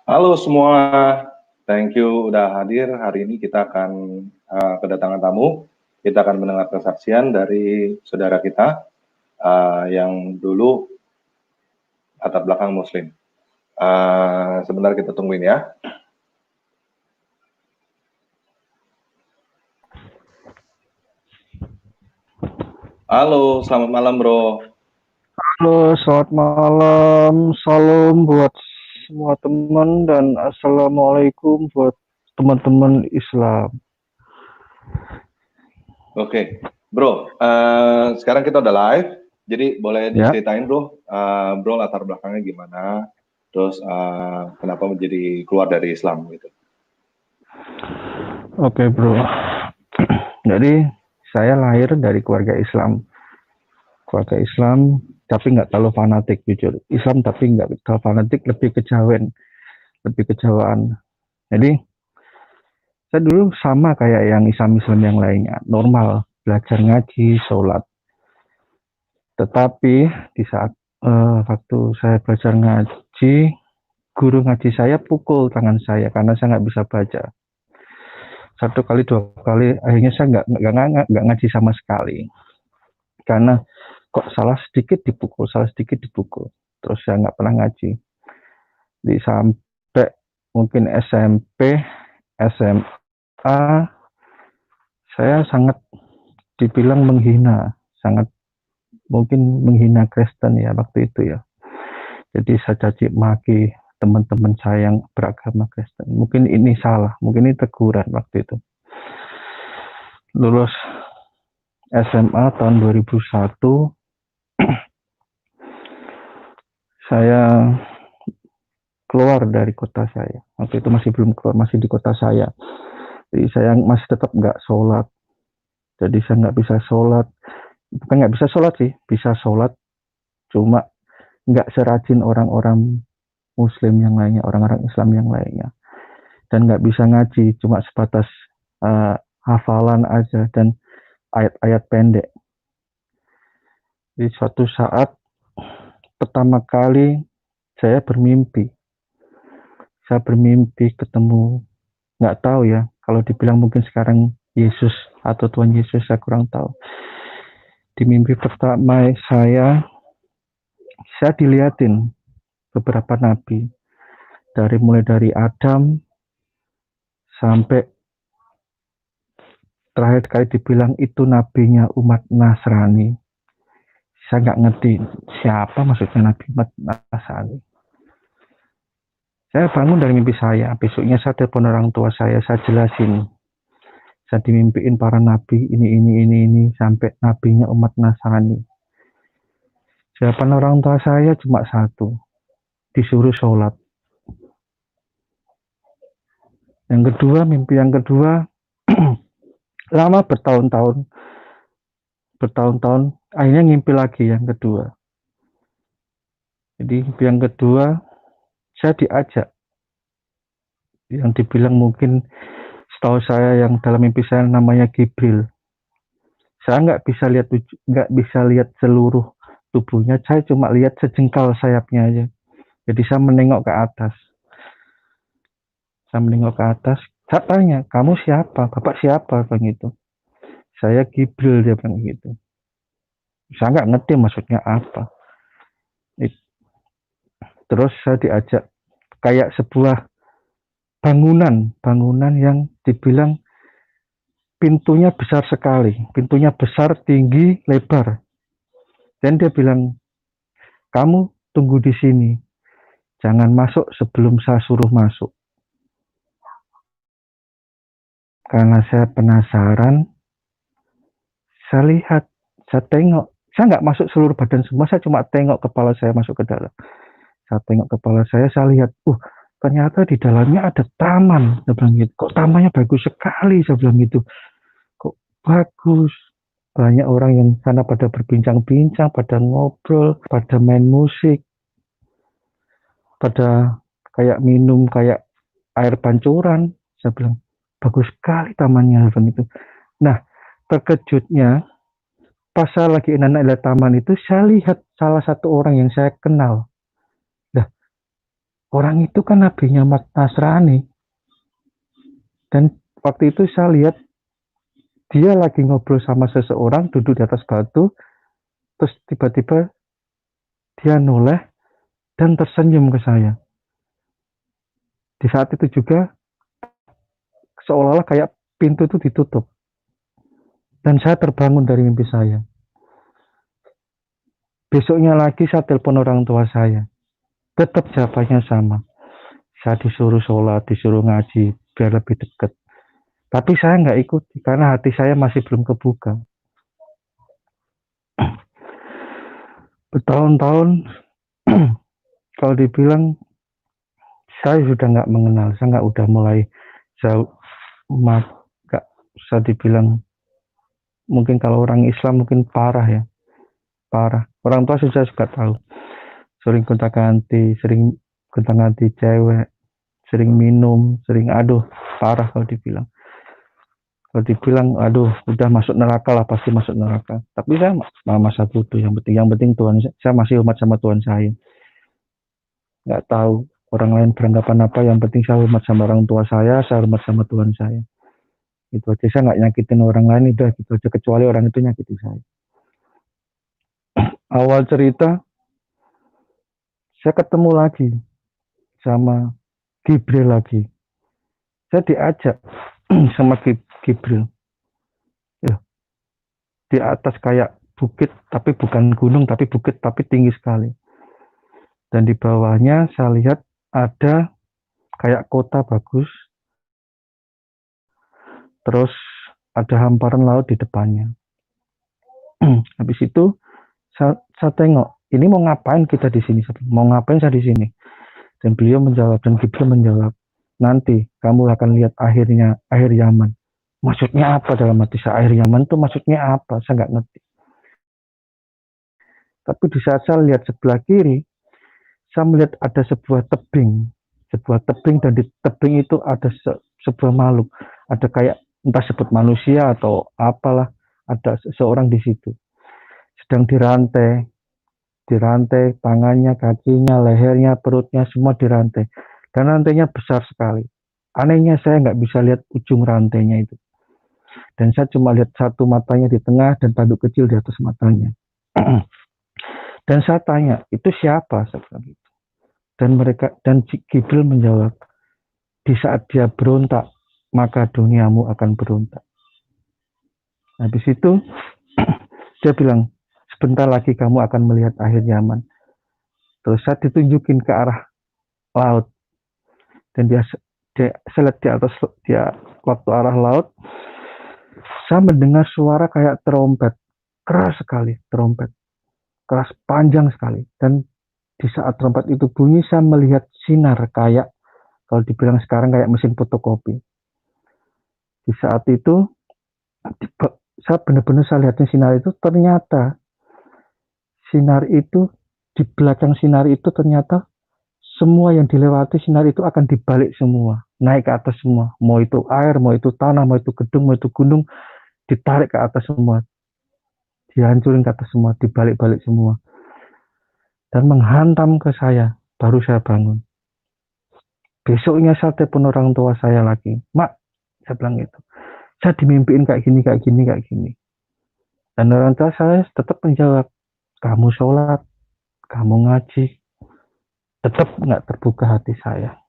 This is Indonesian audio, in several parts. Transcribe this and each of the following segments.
Halo semua, thank you udah hadir. Hari ini kita akan kedatangan tamu. Kita akan mendengar kesaksian dari saudara kita yang dulu latar belakang Muslim. Sebentar kita tungguin ya. Halo, selamat malam bro. Halo, selamat malam. Salam buat semua teman dan assalamualaikum buat teman-teman Islam. Oke, bro. Sekarang kita udah live, jadi boleh Ya, diceritain bro, bro latar belakangnya gimana, terus kenapa menjadi keluar dari Islam gitu. oke bro. Jadi saya lahir dari keluarga Islam. Keluarga Islam tapi nggak terlalu fanatik jujur. Islam tapi nggak terlalu fanatik, lebih kejawen, lebih kejawaan. Jadi saya dulu sama kayak yang Islam-Islam yang lainnya, normal, belajar ngaji, sholat. Tetapi di saat waktu saya belajar ngaji, guru ngaji saya pukul tangan saya karena saya nggak bisa baca. Satu kali, dua kali, akhirnya saya nggak ngaji sama sekali. Karena kok salah sedikit dipukul, salah sedikit dipukul. Terus saya nggak pernah ngaji. Di sampai mungkin SMP, SMA, saya sangat dibilang menghina, sangat mungkin menghina Kristen ya waktu itu ya. Jadi saya caci maki teman-teman saya yang beragama Kristen. Mungkin ini salah, mungkin ini teguran waktu itu. Lulus SMA tahun 2001, saya keluar dari kota saya. Waktu itu masih belum keluar, masih di kota saya. Jadi saya masih tetap nggak sholat. Jadi saya nggak bisa sholat. Bukan nggak bisa sholat sih, bisa sholat. Cuma nggak serajin orang-orang Muslim yang lainnya, orang-orang Islam yang lainnya. Dan nggak bisa ngaji, cuma sebatas hafalan aja dan ayat-ayat pendek. Di suatu saat pertama kali saya bermimpi. Saya bermimpi ketemu, nggak tahu ya, kalau dibilang mungkin sekarang Yesus atau Tuhan Yesus, saya kurang tahu. Di mimpi pertama saya dilihatin beberapa nabi. Mulai dari Adam sampai terakhir kali dibilang itu nabinya umat Nasrani. Saya nggak ngerti siapa maksudnya nabi umat Nasrani. Saya bangun dari mimpi saya. Besoknya saya telepon orang tua saya jelasin. Saya dimimpiin para nabi ini sampai nabinya umat Nasrani. Jawaban orang tua saya cuma satu, disuruh sholat. Yang kedua, mimpi yang kedua, lama bertahun-tahun, akhirnya ngimpi lagi yang kedua. Jadi mimpi yang kedua, saya diajak, yang dibilang mungkin setahu saya yang dalam mimpi saya namanya Gibril. Saya nggak bisa lihat seluruh tubuhnya, saya cuma lihat sejengkal sayapnya aja. Jadi saya menengok ke atas. Saya tanya, kamu siapa? Bapak siapa? Bang itu. Saya Gibril, dia bilang gitu. Saya nggak ngerti maksudnya apa. Terus saya diajak kayak sebuah bangunan yang dibilang pintunya besar sekali. Pintunya besar, tinggi, lebar. Dan dia bilang, kamu tunggu di sini. Jangan masuk sebelum saya suruh masuk. Karena saya penasaran, saya lihat, saya tengok. Saya nggak masuk seluruh badan semua, saya cuma tengok kepala saya masuk ke dalam. Saya tengok kepala saya lihat, ternyata di dalamnya ada taman. Saya bilang gitu. Kok tamannya bagus sekali, saya bilang gitu. Kok bagus. Banyak orang yang sana pada berbincang-bincang, pada ngobrol, pada main musik, pada kayak minum kayak air pancuran. Saya bilang, bagus sekali tamannya, saya bilang gitu. Nah, terkejutnya, pas saya lagi enak-enak lihat taman itu, saya lihat salah satu orang yang saya kenal. Nah, orang itu kan nabinya Nasrani. Dan waktu itu saya lihat dia lagi ngobrol sama seseorang duduk di atas batu, terus tiba-tiba dia noleh dan tersenyum ke saya. Di saat itu juga seolah-olah kayak pintu itu ditutup. Dan saya terbangun dari mimpi saya. Besoknya lagi saya telepon orang tua saya. Tetap jawabannya sama. Saya disuruh sholat, disuruh ngaji, biar lebih dekat. Tapi saya nggak ikuti, karena hati saya masih belum kebuka. Bertahun-tahun, kalau dibilang, saya sudah nggak mengenal. Saya nggak udah mulai jauh. Nggak bisa dibilang, mungkin kalau orang Islam mungkin parah ya. Parah. Orang tua saya juga tahu. Sering gonta-ganti, sering gonta-ganti cewek, sering minum, sering aduh, parah kalau dibilang. Kalau dibilang, aduh, udah masuk neraka lah, pasti masuk neraka. Tapi saya masa bodoh, yang penting Tuhan, saya masih hormat sama Tuhan saya. Nggak tahu orang lain beranggapan apa, yang penting saya hormat sama orang tua saya hormat sama Tuhan saya. Itu aja, saya nggak nyakitin orang lain, udah gitu aja, kecuali orang itu nyakitin saya. Awal cerita, saya ketemu lagi sama Gibril lagi. Saya diajak sama Gibril. Ya, di atas kayak bukit, tapi bukan gunung, tapi bukit, tapi tinggi sekali. Dan di bawahnya saya lihat ada kayak kota bagus. Terus ada hamparan laut di depannya. Habis itu saya tengok, ini mau ngapain kita di sini? Mau ngapain saya di sini? Dan beliau menjawab, dan Gibril menjawab, nanti kamu akan lihat akhir Yaman. Maksudnya apa dalam hati saya? Akhir Yaman itu maksudnya apa? Saya nggak ngerti. Tapi di saat saya lihat sebelah kiri, saya melihat ada sebuah tebing. Sebuah tebing, dan di tebing itu ada sebuah makhluk. Ada kayak entah sebut manusia atau apalah, ada seseorang di situ. Sedang dirantai tangannya, kakinya, lehernya, perutnya, semua dirantai. Dan rantainya besar sekali. Anehnya saya nggak bisa lihat ujung rantainya itu. Dan saya cuma lihat satu matanya di tengah dan tanduk kecil di atas matanya. Dan saya tanya, itu siapa? Saya bilang gitu. Dan Gibril menjawab, di saat dia berontak, maka duniamu akan berontak. Habis itu dia bilang, sebentar lagi kamu akan melihat akhir Yaman. Terus saya ditunjukin ke arah laut. Dan saya lihat di atas waktu arah laut, saya mendengar suara kayak trompet. Keras sekali trompet. Keras panjang sekali. Dan di saat trompet itu bunyi, saya melihat sinar kayak, kalau dibilang sekarang kayak mesin fotokopi. Di saat itu, saya benar-benar saya lihatnya sinar itu, ternyata sinar itu, di belakang sinar itu ternyata semua yang dilewati sinar itu akan dibalik semua, naik ke atas semua. Mau itu air, mau itu tanah, mau itu gedung, mau itu gunung, ditarik ke atas semua. Dihancurin ke atas semua, dibalik-balik semua. Dan menghantam ke saya, baru saya bangun. Besoknya saya telepon orang tua saya lagi. Mak, saya bilang gitu. Saya dimimpiin kayak gini, kayak gini, kayak gini. Dan orang tua saya tetap menjawab, kamu sholat, kamu ngaji. Tetap nggak terbuka hati saya.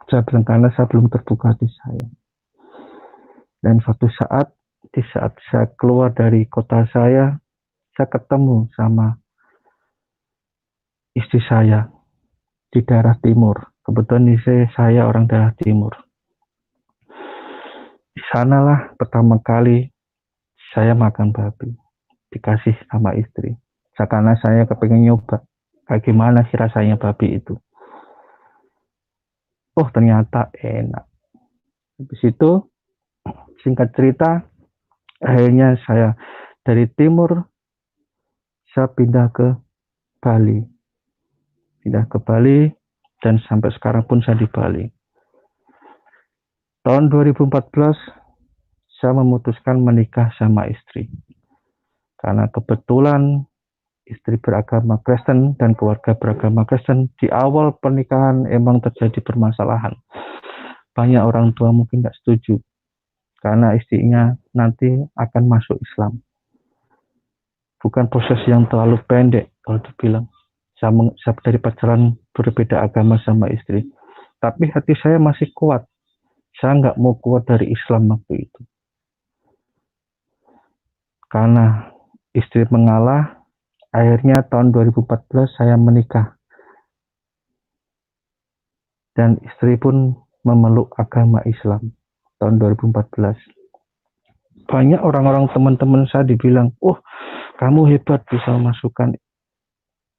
Saya bilang karena saya belum terbuka hati saya. Dan suatu saat, di saat saya keluar dari kota saya ketemu sama istri saya di daerah timur. Kebetulan istri saya orang daerah timur. Di sanalah pertama kali saya makan babi. Dikasih sama istri. Karena saya kepengen nyoba. Kayak gimana sih rasanya babi itu. Oh ternyata enak. Habis itu, singkat cerita, akhirnya saya dari timur, saya pindah ke Bali. Dan sampai sekarang pun saya di Bali. Tahun 2014, saya memutuskan menikah sama istri. Karena kebetulan istri beragama Kristen dan keluarga beragama Kristen. Di awal pernikahan emang terjadi permasalahan. Banyak orang tua mungkin nggak setuju karena istrinya nanti akan masuk Islam. Bukan proses yang terlalu pendek kalau dibilang. Saya dari pacaran berbeda agama sama istri. Tapi hati saya masih kuat. Saya nggak mau keluar dari Islam waktu itu. Karena istri mengalah, akhirnya tahun 2014 saya menikah. Dan istri pun memeluk agama Islam tahun 2014. Banyak orang-orang teman-teman saya dibilang, oh kamu hebat bisa masukkan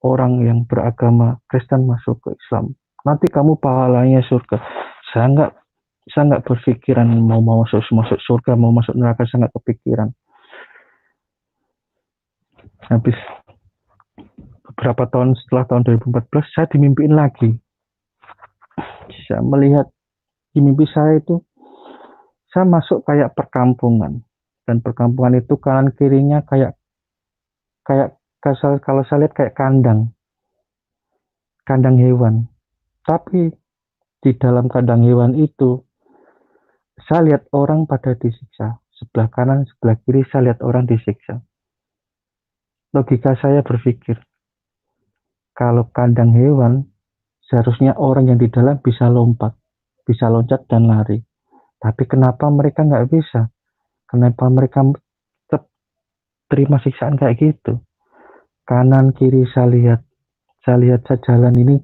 orang yang beragama Kristen masuk ke Islam. Nanti kamu pahalanya surga. Saya nggak berpikiran mau masuk surga, mau masuk neraka, saya nggak kepikiran. Habis beberapa tahun setelah tahun 2014, saya dimimpiin lagi. Saya melihat di mimpi saya itu, saya masuk kayak perkampungan. Dan perkampungan itu kanan kirinya kayak kalau saya lihat kayak kandang hewan. Tapi di dalam kandang hewan itu, saya lihat orang pada disiksa. Sebelah kanan, sebelah kiri saya lihat orang disiksa. Logika saya berpikir, kalau kandang hewan, seharusnya orang yang di dalam bisa lompat, bisa loncat dan lari. Tapi kenapa mereka nggak bisa? Kenapa mereka tetap terima siksaan kayak gitu? Kanan kiri saya lihat saya jalan ini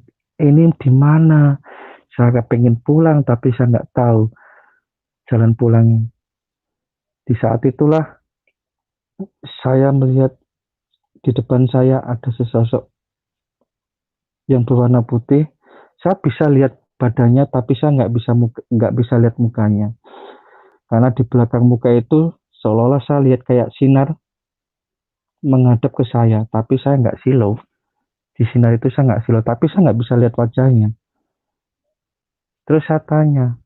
di mana? Saya pengen pulang tapi saya nggak tahu jalan pulang. Di saat itulah saya melihat di depan saya ada sesosok yang berwarna putih. Saya bisa lihat badannya tapi saya nggak bisa lihat mukanya. Karena di belakang muka itu seolah-olah saya lihat kayak sinar menghadap ke saya, tapi saya nggak silau. Di sinar itu saya nggak silau, tapi saya nggak bisa lihat wajahnya. Terus saya tanya,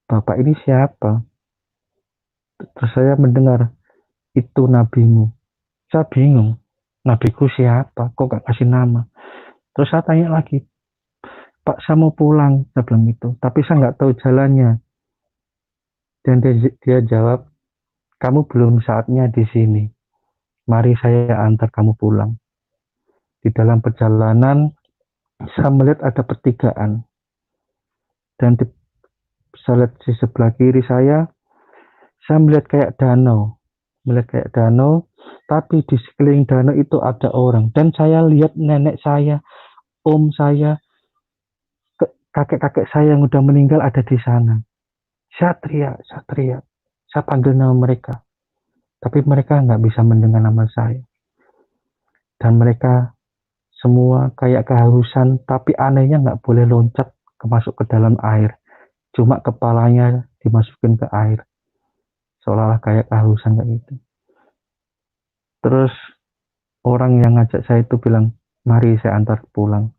Bapak ini siapa? Terus saya mendengar, itu nabimu. Saya bingung, nabiku siapa? Kok gak kasih nama? Terus saya tanya lagi, Pak saya mau pulang, saya bilang gitu. Tapi saya nggak tahu jalannya. Dan dia jawab, kamu belum saatnya di sini. Mari saya antar kamu pulang. Di dalam perjalanan, saya melihat ada pertigaan. Dan saya lihat di sebelah kiri saya melihat kayak danau. Tapi di sekeliling danau itu ada orang. Dan saya lihat nenek saya, om saya, kakek-kakek saya yang udah meninggal ada di sana. Saya teriak. Saya panggil nama mereka. Tapi mereka nggak bisa mendengar nama saya. Dan mereka semua kayak kehausan, tapi anehnya nggak boleh loncat masuk ke dalam air. Cuma kepalanya dimasukin ke air. Seolah-olah kayak kehausan kayak gitu. Terus orang yang ngajak saya itu bilang, mari saya antar pulang.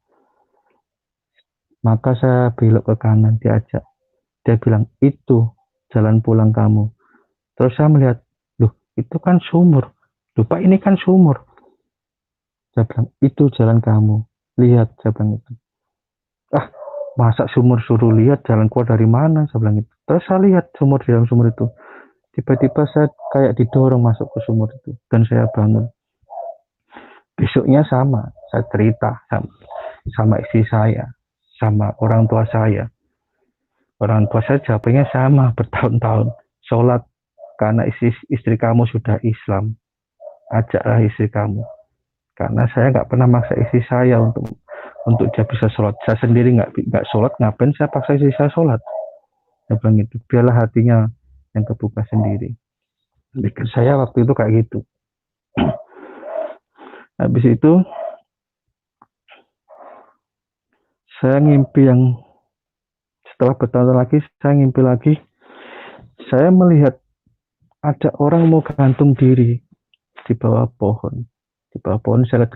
Maka saya belok ke kanan, diajak. Dia bilang, itu jalan pulang kamu. Terus saya melihat, loh itu kan sumur. Lupa ini kan sumur. Saya bilang, itu jalan kamu. Lihat, saya bilang itu. Ah, masa sumur suruh lihat jalan keluar dari mana? Saya bilang itu. Terus saya lihat sumur di dalam sumur itu. Tiba-tiba saya kayak didorong masuk ke sumur itu. Dan saya bangun. Besoknya sama. Saya cerita sama istri saya. Sama orang tua saya. Orang tua saya jawabnya sama bertahun-tahun. Sholat karena istri kamu sudah Islam. Ajaklah istri kamu. Karena saya nggak pernah maksa istri saya untuk dia bisa sholat. Saya sendiri nggak sholat, ngapain saya paksa istri saya sholat? Saya bilang itu, biarlah hatinya yang kebuka sendiri. Bikin saya waktu itu kayak gitu. Habis itu saya ngimpi yang setelah bertahun lagi, saya ngimpi lagi. Saya melihat ada orang mau gantung diri di bawah pohon. Di bawah pohon saya lihat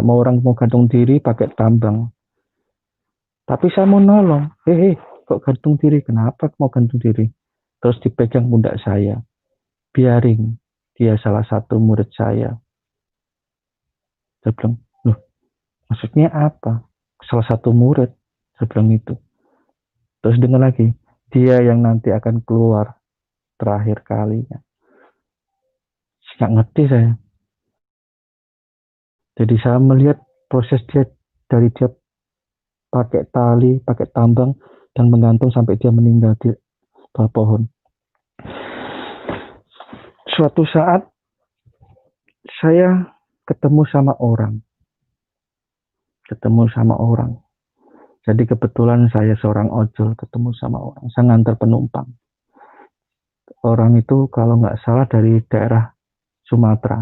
orang mau gantung diri pakai tambang. Tapi saya mau nolong. Kok gantung diri? Kenapa mau gantung diri? Terus dipegang pundak saya. Biarin, dia salah satu murid saya. Saya bilang, loh, maksudnya apa? Salah satu murid, saya bilang itu. Terus dengar lagi, dia yang nanti akan keluar terakhir kalinya. Nggak ngerti saya. Jadi saya melihat proses dia dari dia pakai tali, pakai tambang, dan menggantung sampai dia meninggal di bawah pohon. Suatu saat saya ketemu sama orang. Jadi kebetulan saya seorang ojol ketemu sama orang. Saya ngantar penumpang. Orang itu kalau nggak salah dari daerah Sumatera,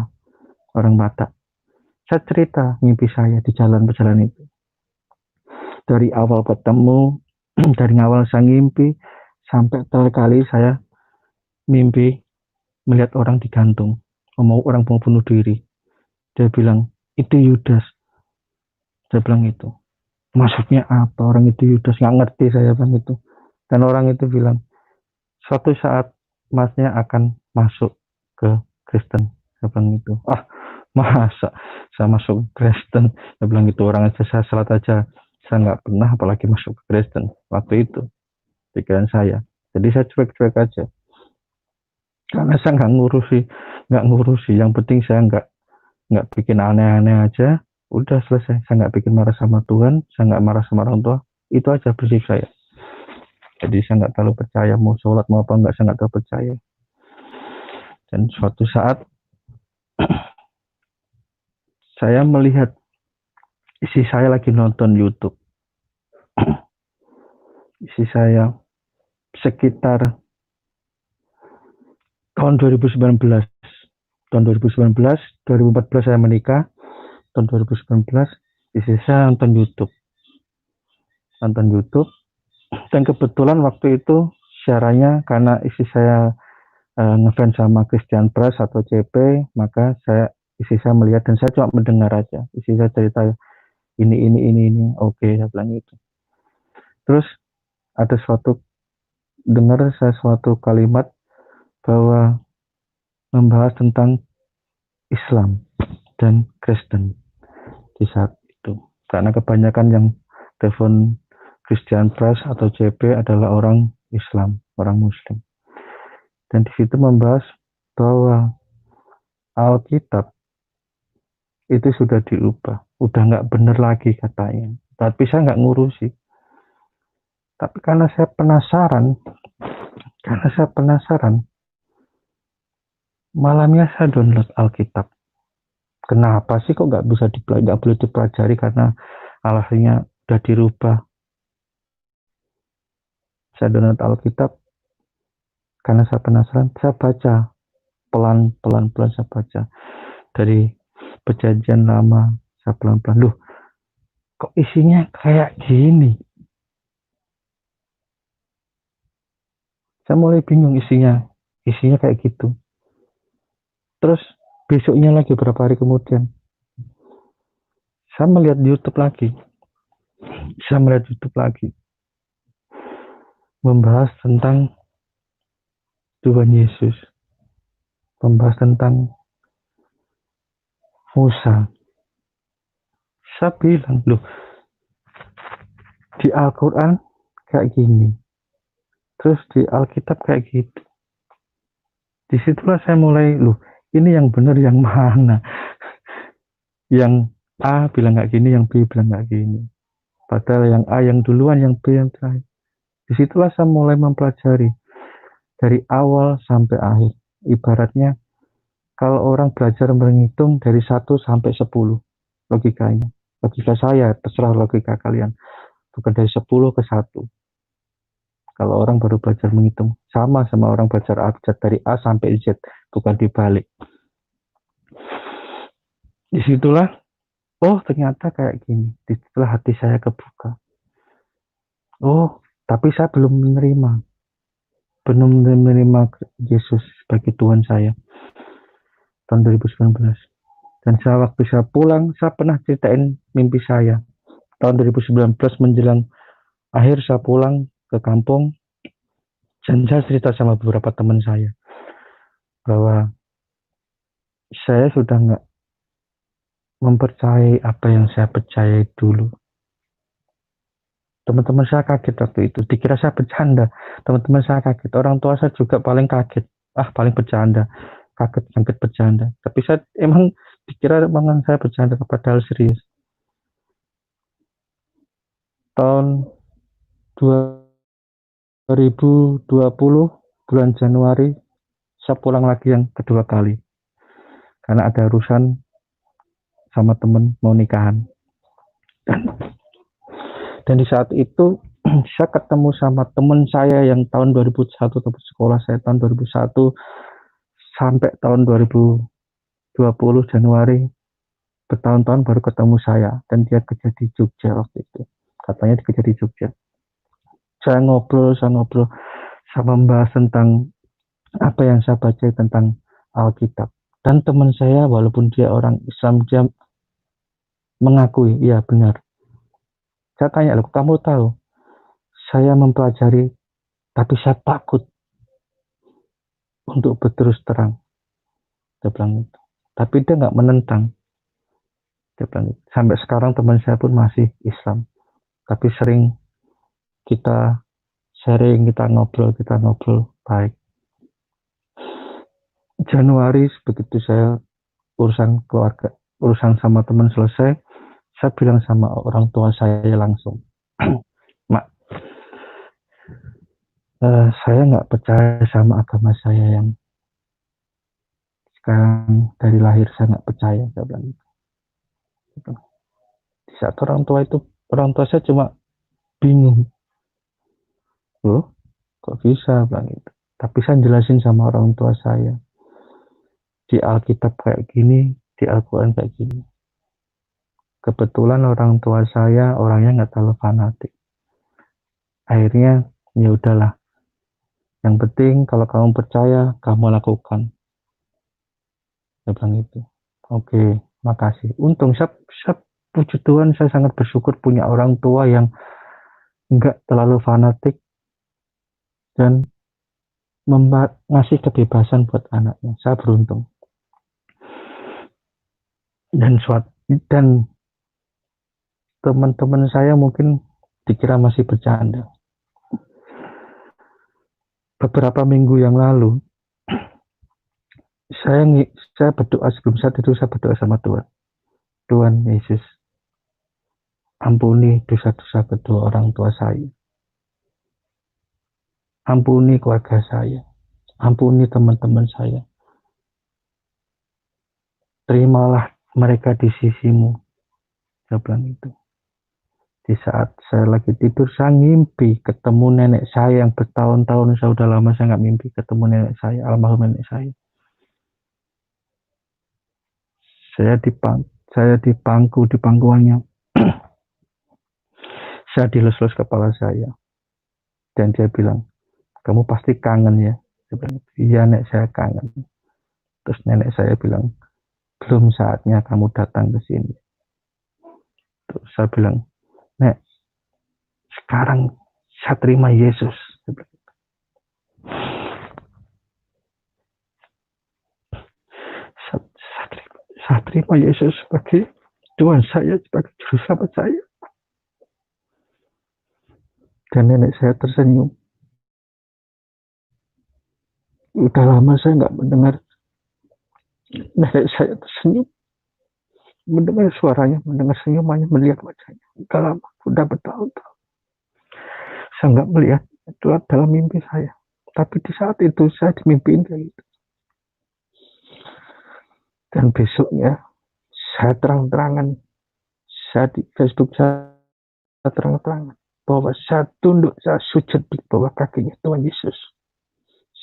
orang Batak. Saya cerita mimpi saya di jalan perjalanan itu. Dari awal ketemu, dari awal saya ngimpi, sampai terakhir kali saya mimpi melihat orang digantung. Orang mau bunuh diri. Dia bilang, itu Yudas. Saya bilang itu. Maksudnya apa? Orang itu Yudas. Nggak ngerti saya bilang itu. Dan orang itu bilang, suatu saat masnya akan masuk ke Kristen. Saya bilang itu. Ah, masa saya masuk ke Kristen? Saya bilang itu, orang aja saya salat aja. Saya nggak pernah apalagi masuk ke Kristen. Waktu itu, pikiran saya. Jadi saya cuek-cuek aja. Karena saya nggak ngurusi. Yang penting saya nggak bikin aneh-aneh aja. Udah selesai. Saya nggak bikin marah sama Tuhan. Saya nggak marah sama orang tua. Itu aja prinsip saya. Jadi saya nggak terlalu percaya mau sholat mau apa nggak, saya nggak terlalu percaya. Dan suatu saat saya melihat isi saya lagi nonton YouTube. Isi saya sekitar tahun 2019. Tahun 2019, 2014 saya menikah. Tahun 2019 isi saya nonton YouTube. Dan kebetulan waktu itu siarannya karena isi saya ngefans sama Christian Press atau CP, maka isi saya melihat dan saya cuma mendengar aja. Isi saya cerita ini, oke, saya bilang itu. Terus ada dengar saya suatu kalimat bahwa membahas tentang Islam dan Kristen di saat itu. Karena kebanyakan yang telepon Christian Press atau CP adalah orang Islam, orang Muslim. Dan di situ membahas bahwa Alkitab itu sudah diubah, udah nggak benar lagi katanya. Tapi saya nggak ngurusi. Tapi karena saya penasaran, malamnya saya download Alkitab. Kenapa sih kok nggak boleh dipelajari karena alasannya udah dirubah. Saya download Alkitab karena saya penasaran, saya baca pelan-pelan saya baca dari Perjanjian Lama, saya pelan-pelan. Loh, kok isinya kayak gini? Saya mulai bingung isinya kayak gitu. Terus besoknya lagi, beberapa hari kemudian, saya melihat YouTube lagi. Membahas tentang Tuhan Yesus. Membahas tentang Musa. Saya bilang, loh, di Al-Quran kayak gini. Terus di Alkitab kayak gitu. Disitulah saya mulai, loh, ini yang benar yang mana? Yang A bilang kayak gini, yang B bilang kayak gini. Padahal yang A yang duluan, yang B yang terakhir. Disitulah saya mulai mempelajari dari awal sampai akhir. Ibaratnya kalau orang belajar menghitung dari 1 sampai 10 logikanya. Logika saya, terserah logika kalian. Bukan dari 10 ke 1. Kalau orang baru belajar menghitung, sama orang belajar abjad dari A sampai Z, bukan dibalik. Disitulah, oh ternyata kayak gini. Disitulah hati saya kebuka. Oh, tapi saya belum menerima Yesus sebagai Tuhan saya tahun 2019. Dan waktu saya pulang, saya pernah ceritain mimpi saya tahun 2019 menjelang akhir. Saya pulang ke kampung dan saya cerita sama beberapa teman saya bahwa saya sudah mempercayai apa yang saya percayai dulu. Teman-teman saya kaget waktu itu, dikira saya bercanda. Teman-teman saya kaget, orang tua saya juga paling kaget. Paling bercanda, kaget bercanda. Tapi saya emang dikira emang saya bercanda, padahal serius. Tahun 2020 bulan Januari saya pulang lagi yang kedua kali karena ada urusan sama temen mau nikahan. Dan di saat itu saya ketemu sama teman saya yang tahun 2001 tempat sekolah saya tahun 2001 sampai tahun 2020 Januari, bertahun-tahun baru ketemu saya, dan dia kerja di Jogja waktu itu. Katanya dia kerja di Jogja. Saya ngobrol sama membahas tentang apa yang saya baca tentang Alkitab. Dan teman saya walaupun dia orang Islam, dia mengakui, iya benar. Saya tanya, loh kamu tahu saya mempelajari tapi saya takut untuk berterus terang. Dia bilang itu. Tapi dia nggak menentang. Dia bilang itu. Sampai sekarang teman saya pun masih Islam. Tapi sering kita sharing, kita ngobrol baik. Januari begitu saya urusan keluarga, urusan sama teman selesai, saya bilang sama orang tua saya langsung, Mak, saya nggak percaya sama agama saya yang sekarang dari lahir saya nggak percaya. Saya bilang gitu. Di saat orang tua saya cuma bingung, loh kok bisa bilang gitu. Tapi saya jelasin sama orang tua saya, di Alkitab kayak gini, di Al-Quran kayak gini. Kebetulan orang tua saya orangnya nggak terlalu fanatik. Akhirnya ya udahlah. Yang penting kalau kamu percaya, kamu lakukan. Saya bilang itu. Oke, makasih. Untung saya puji Tuhan, saya sangat bersyukur punya orang tua yang nggak terlalu fanatik dan ngasih kebebasan buat anaknya. Saya beruntung. Dan teman-teman saya mungkin dikira masih bercanda. Beberapa minggu yang lalu, saya berdoa sebelum saya tidur, saya berdoa sama Tuhan. Tuhan Yesus, ampuni dosa-dosa kedua orang tua saya. Ampuni keluarga saya. Ampuni teman-teman saya. Terimalah mereka di sisimu. Saya bilang itu. Di saat saya lagi tidur, saya ngimpi ketemu nenek saya yang bertahun-tahun, saya udah lama saya nggak mimpi ketemu nenek saya, almarhum nenek saya. Saya di pangkuannya. Saya dilus-lus kepala saya. Dan dia bilang, kamu pasti kangen ya. Saya bilang, iya nek, saya kangen. Terus nenek saya bilang, belum saatnya kamu datang ke sini. Terus saya bilang, nek, sekarang saya terima Yesus. Saya terima Yesus sebagai Tuhan saya, sebagai juru selamat saya. Dan nenek saya tersenyum. Udah lama saya nggak mendengar nenek saya tersenyum. Mendengar suaranya, mendengar senyumannya, melihat wajahnya. Udah lama, udah bertahun-tahun. Saya nggak melihat itu dalam mimpi saya. Tapi di saat itu saya dimimpiin kayak gitu. Dan besoknya saya terang-terangan, saya di Facebook saya terang-terangan bahwa saya tunduk, saya sujud di bawah kakinya Tuhan Yesus.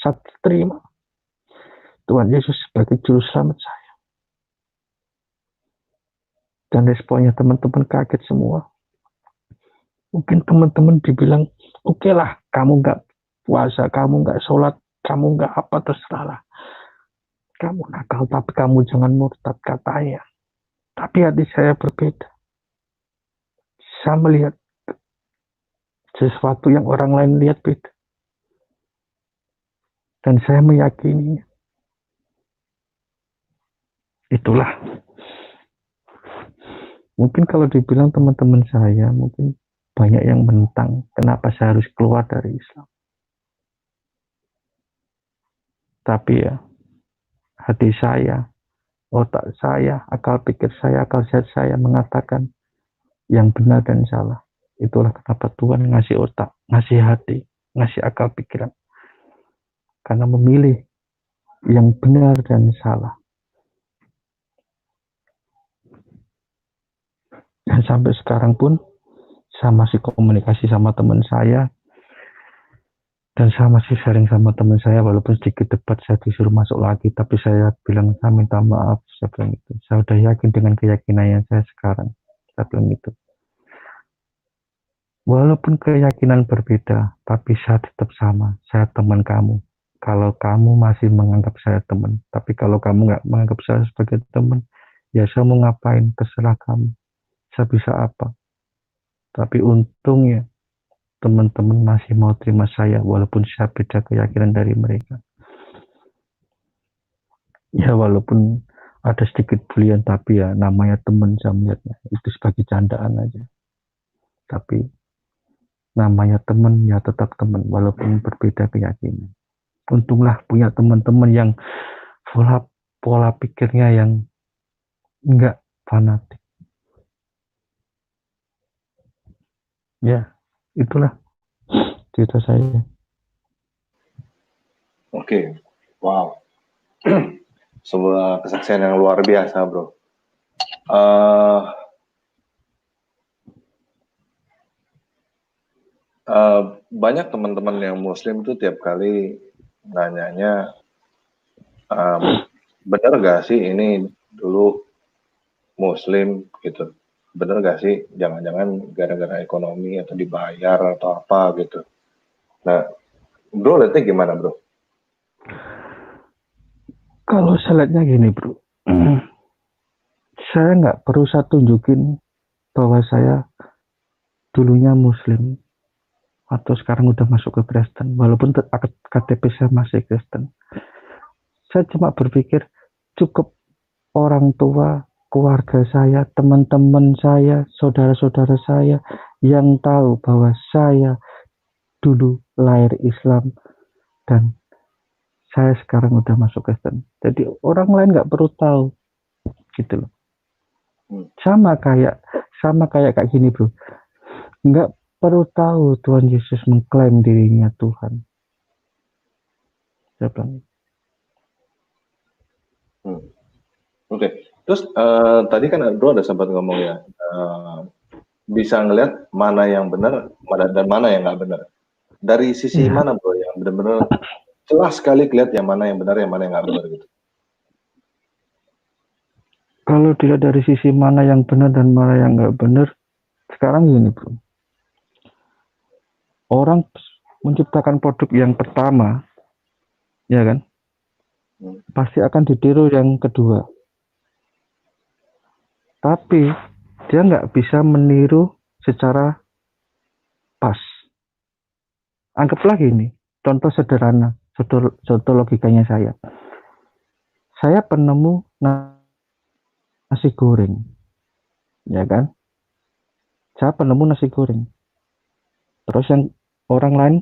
Saya terima Tuhan Yesus sebagai juru selamat saya. Dan responnya teman-teman kaget semua. Mungkin teman-teman dibilang, oke lah, kamu nggak puasa, kamu nggak sholat, kamu nggak apa, terserah lah. Kamu nakal, tapi kamu jangan murtad, katanya. Tapi hati saya berbeda. Saya melihat sesuatu yang orang lain lihat beda. Dan saya meyakininya. Itulah Mungkin kalau dibilang teman-teman saya, mungkin banyak yang menentang kenapa saya harus keluar dari Islam. Tapi ya, hati saya, otak saya, akal pikir saya, akal sehat saya mengatakan yang benar dan salah. Itulah kenapa Tuhan ngasih otak, ngasih hati, ngasih akal pikiran. Karena memilih yang benar dan salah. Dan sampai sekarang pun saya masih komunikasi sama teman saya, dan saya masih sharing sama teman saya, walaupun sedikit debat saya disuruh masuk lagi, tapi saya bilang saya minta maaf, saya bilang itu. Saya udah yakin dengan keyakinan yang saya sekarang, saya bilang itu. Walaupun keyakinan berbeda, tapi saya tetap sama, saya teman kamu. Kalau kamu masih menganggap saya teman, tapi kalau kamu nggak menganggap saya sebagai teman, ya saya mau ngapain, terserah kamu. Saya bisa apa? Tapi untungnya teman-teman masih mau terima saya walaupun saya beda keyakinan dari mereka. Ya walaupun ada sedikit bulian, tapi ya namanya teman, saya melihatnya itu sebagai candaan aja. Tapi namanya teman ya tetap teman walaupun berbeda keyakinan. Untunglah punya teman-teman yang pola pikirnya yang enggak fanatik. Ya, itulah cerita saya. Oke, wow. Sebuah kesaksian yang luar biasa, bro. Banyak teman-teman yang Muslim tuh tiap kali nanyanya, bener gak sih ini dulu Muslim gitu? Bener gak sih? Jangan-jangan gara-gara ekonomi atau dibayar atau apa gitu. Nah, bro lihatnya gimana, bro? Kalau saya lihatnya gini, bro. Saya nggak perlu saya tunjukin bahwa saya dulunya Muslim atau sekarang udah masuk ke Kristen, walaupun KTP saya masih Kristen. Saya cuma berpikir cukup orang tua, keluarga saya, teman-teman saya, saudara-saudara saya yang tahu bahwa saya dulu lahir Islam dan saya sekarang udah masuk Kristen. Jadi orang lain nggak perlu tahu, gitu loh. Sama kayak kayak gini, bro. Nggak perlu tahu Tuhan Yesus mengklaim dirinya Tuhan. Saya bilang. Oke. Terus tadi kan bro ada sempat ngomong ya, bisa ngelihat mana yang benar dan mana yang nggak benar. Dari sisi mana, bro, yang benar-benar jelas sekali kelihatan yang mana yang benar, yang mana yang nggak benar gitu? Kalau dilihat dari sisi mana yang benar dan mana yang nggak benar, sekarang gini, bro. Orang menciptakan produk yang pertama, ya kan, pasti akan ditiru yang kedua. Tapi dia nggak bisa meniru secara pas. Anggaplah gini, contoh sederhana, contoh logikanya saya. Saya penemu nasi goreng, ya kan? Saya penemu nasi goreng. Terus yang orang lain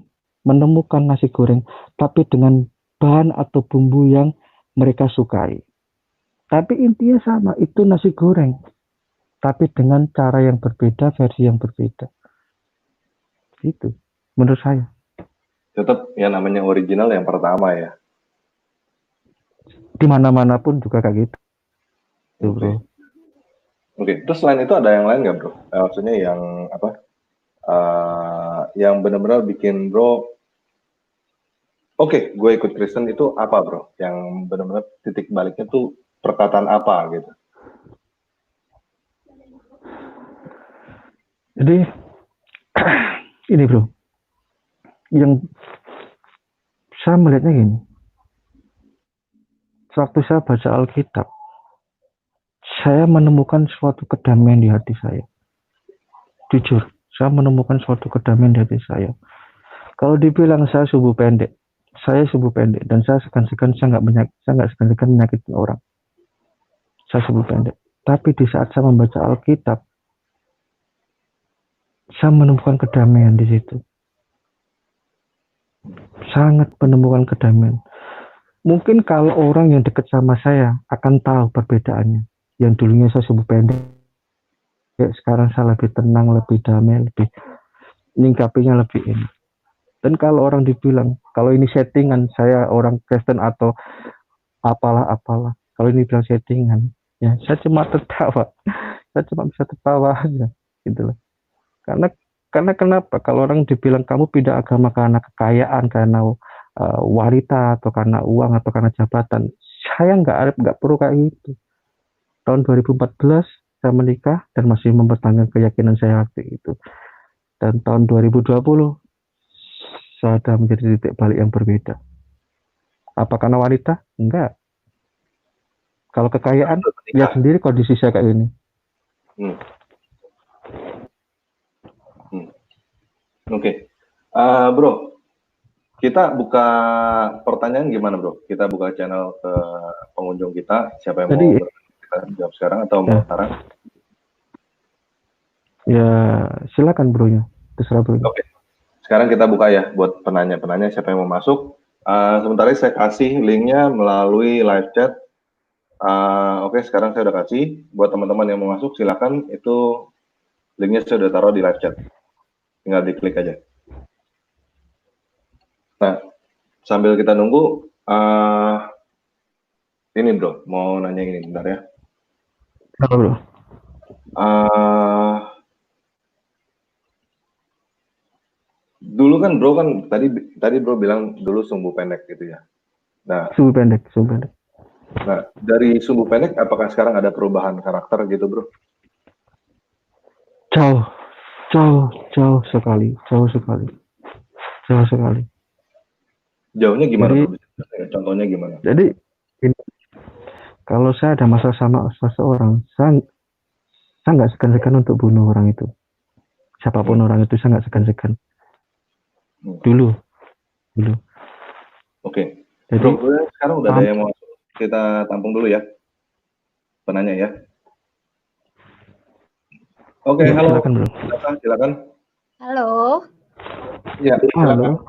menemukan nasi goreng, tapi dengan bahan atau bumbu yang mereka sukai. Tapi intinya sama, itu nasi goreng. Tapi dengan cara yang berbeda, versi yang berbeda. Itu, menurut saya. Tetap yang namanya original yang pertama ya. Di mana-mana pun juga kayak gitu. Bro. Oke. Terus selain itu ada yang lain nggak, bro? Maksudnya yang apa? Yang benar-benar bikin bro, oke, gue ikut Kristen itu apa, bro? Yang benar-benar titik baliknya tuh perkataan apa gitu? Jadi ini, bro, yang saya melihatnya gini. Waktu saya baca Alkitab, saya menemukan suatu kedamaian di hati saya. Jujur, saya menemukan suatu kedamaian di hati saya. Kalau dibilang saya subuh pendek, dan saya segan-segan, saya nggak segan-segan menyakitin orang. Saya subuh pendek. Tapi di saat saya membaca Alkitab, saya menemukan kedamaian di situ. Sangat menemukan kedamaian. Mungkin kalau orang yang dekat sama saya akan tahu perbedaannya. Yang dulunya saya sumbu pendek, sekarang saya lebih tenang, lebih damai, lebih nyingkapinya lebih enak. Dan kalau orang dibilang, kalau ini settingan, saya orang Kristen atau apalah. Kalau ini bilang settingan, ya saya cuma tertawa. Saya cuma bisa tertawa aja, gitu loh. Karena kenapa? Kalau orang dibilang kamu pindah agama karena kekayaan, karena wanita atau karena uang atau karena jabatan, saya nggak perlu kayak gitu. Tahun 2014 saya menikah dan masih mempertahankan keyakinan saya waktu itu. Dan tahun 2020 saya sudah menjadi titik balik yang berbeda. Apa karena wanita? Enggak. Kalau kekayaan, lihat sendiri kondisi saya kayak ini. Oke. Bro, kita buka pertanyaan gimana bro? Kita buka channel ke pengunjung kita, siapa yang Jadi, mau kita jawab sekarang atau mau sekarang? Ya silakan bro-nya, terserah bro-nya. Oke. Sekarang kita buka ya buat penanya-penanya siapa yang mau masuk. Sementara saya kasih linknya melalui live chat. Oke, sekarang saya udah kasih buat teman-teman yang mau masuk, silakan. Itu linknya saya udah taruh di live chat, tinggal diklik aja. Nah, sambil kita nunggu, ini bro, mau nanya ini bentar ya. Halo bro. Dulu kan bro kan tadi bro bilang dulu sumbu pendek gitu ya. Nah, sumbu pendek. Nah, dari sumbu pendek apakah sekarang ada perubahan karakter gitu bro? Jauh sekali. Jauhnya gimana Jadi, bro? Contohnya gimana? Jadi ini, kalau saya ada masalah sama seseorang, saya nggak segan-segan untuk bunuh orang itu. Siapapun orang itu saya nggak segan-segan. Dulu. Oke. Jadi Bro, sekarang udah ada yang mau masuk. Kita tampung dulu ya penanya ya. Oke, ya, halo. Silakan bro. Silakan. Halo. Ya, silakan.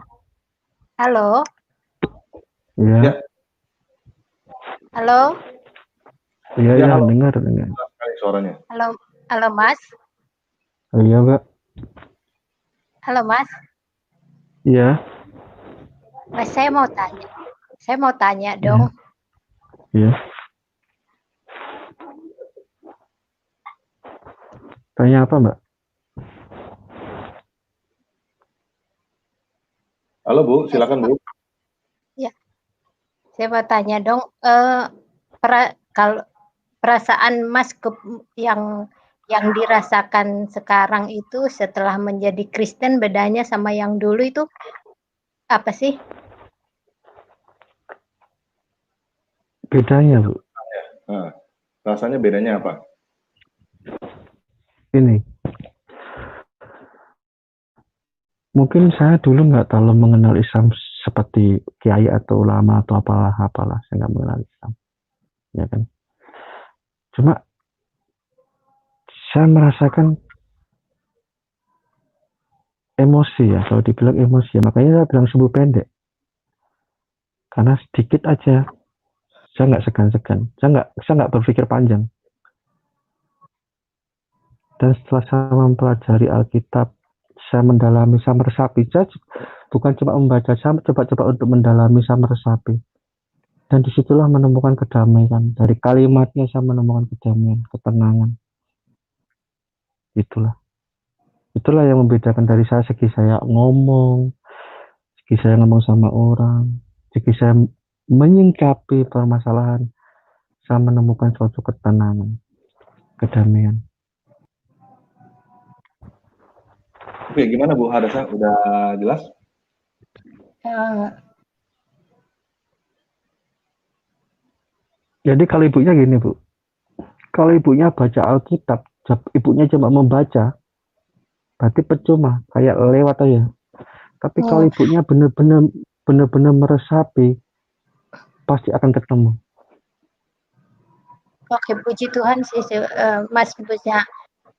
Halo. Ya. Halo. Iya, dengar. Suaranya. Halo Mas. Iya, Mbak. Halo Mas. Iya. Mas, saya mau tanya dong. Iya. Tanya apa, Mbak? Halo Bu, silakan Bu. Ya. Saya mau tanya dong, kalau perasaan Mas yang dirasakan sekarang itu setelah menjadi Kristen bedanya sama yang dulu itu apa sih? Bedanya, Bu. Nah, rasanya bedanya apa? Ini. Mungkin saya dulu nggak terlalu mengenal Islam seperti kiai atau ulama atau apalah. Saya nggak mengenal Islam. Ya kan? Cuma saya merasakan emosi ya, kalau dibilang emosi ya. Makanya saya bilang sumbu pendek. Karena sedikit aja saya nggak segan-segan. Saya nggak berpikir panjang. Dan setelah saya mempelajari Alkitab, saya mendalami, saya meresapi. Saya bukan cuma membaca, saya coba-coba untuk mendalami, saya meresapi. Dan disitulah menemukan kedamaian. Dari kalimatnya saya menemukan kedamaian, ketenangan. Itulah yang membedakan dari saya, segi saya ngomong, segi saya ngomong sama orang, segi saya menyingkapi permasalahan, saya menemukan suatu ketenangan, kedamaian. Oke, gimana Bu Hadasa? Udah jelas? Jadi kalau ibunya gini Bu, kalau ibunya baca Alkitab, ibunya cuma membaca, berarti percuma, kayak lewat aja. Tapi kalau ibunya benar-benar meresapi, pasti akan ketemu. Oke, puji Tuhan sih Mas punya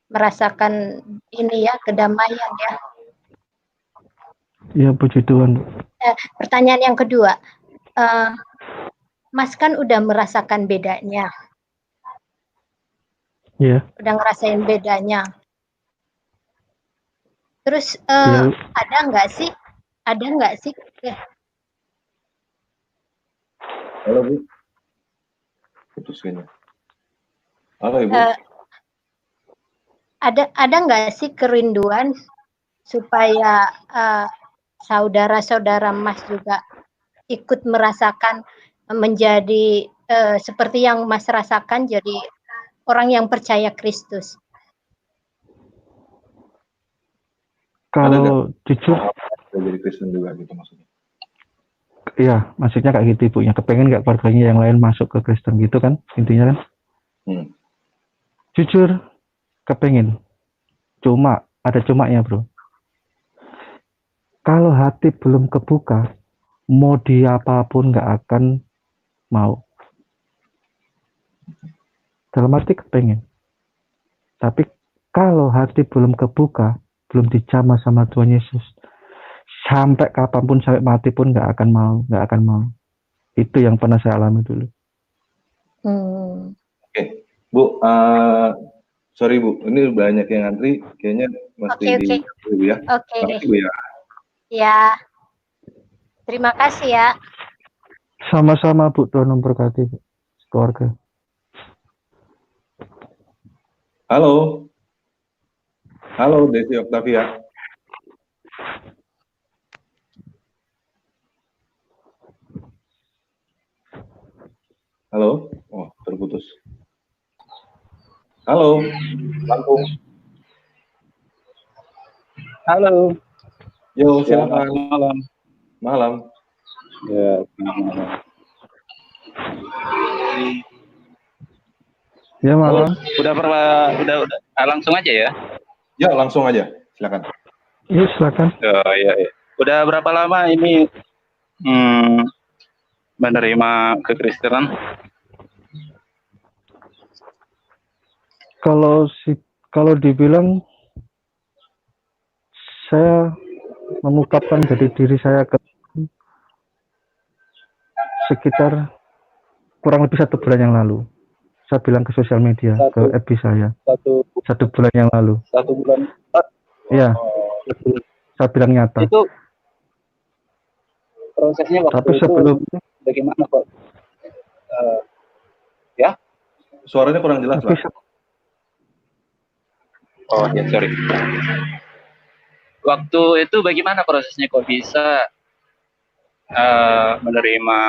merasakan ini ya, kedamaian ya. Ya, puji Tuhan. Pertanyaan yang kedua, Mas kan udah merasakan bedanya, Ya, udah ngerasain bedanya. Terus ya, ada nggak sih Halo Bu, putus kayaknya. Halo Ibu. ada nggak sih kerinduan supaya saudara-saudara Mas juga ikut merasakan menjadi seperti yang Mas rasakan, jadi orang yang percaya Kristus? kalau jujur, Jadi Kristen juga gitu maksudnya. ya maksudnya kayak gitu ibunya. Kepengen nggak keluarganya yang lain masuk ke Kristen gitu kan, intinya kan? Jujur, kepengen. Cuma, ada cumanya bro. Kalau hati belum kebuka, mau diapapun nggak akan mau. Dalam arti kepengen. Tapi kalau hati belum kebuka, belum dijamah sama Tuhan Yesus, sampai kapanpun, sampai mati pun nggak akan mau. Itu yang pernah saya alami dulu. Oke. Bu, sorry Bu, ini banyak yang ngantri, kayaknya mesti Oke. Bu ya. Oke. Bu ya. Ya, terima kasih ya. Sama-sama Bu, Tuhan memberkati keluarga. Halo Desi Octavia. Halo, oh terputus. Halo, Lampung. Halo. Yo, silakan. Malam. Ya, malam. Ya malam. Udah langsung aja ya? Ya, langsung aja. Silakan. Iya, silakan. Oh, iya. Udah berapa lama ini menerima kekristenan? Kalau dibilang saya mengungkapkan dari diri saya ke sekitar kurang lebih 1 bulan yang lalu. Saya bilang ke sosial media, ke FB saya. 1 bulan yang lalu. 1 bulan. Iya. Saya bilang nyata. Itu prosesnya waktu tapi sebelum itu bagaimana kok? Ya? Suaranya kurang jelas, Pak. Oh ya, sorry. Waktu itu bagaimana prosesnya kok bisa menerima,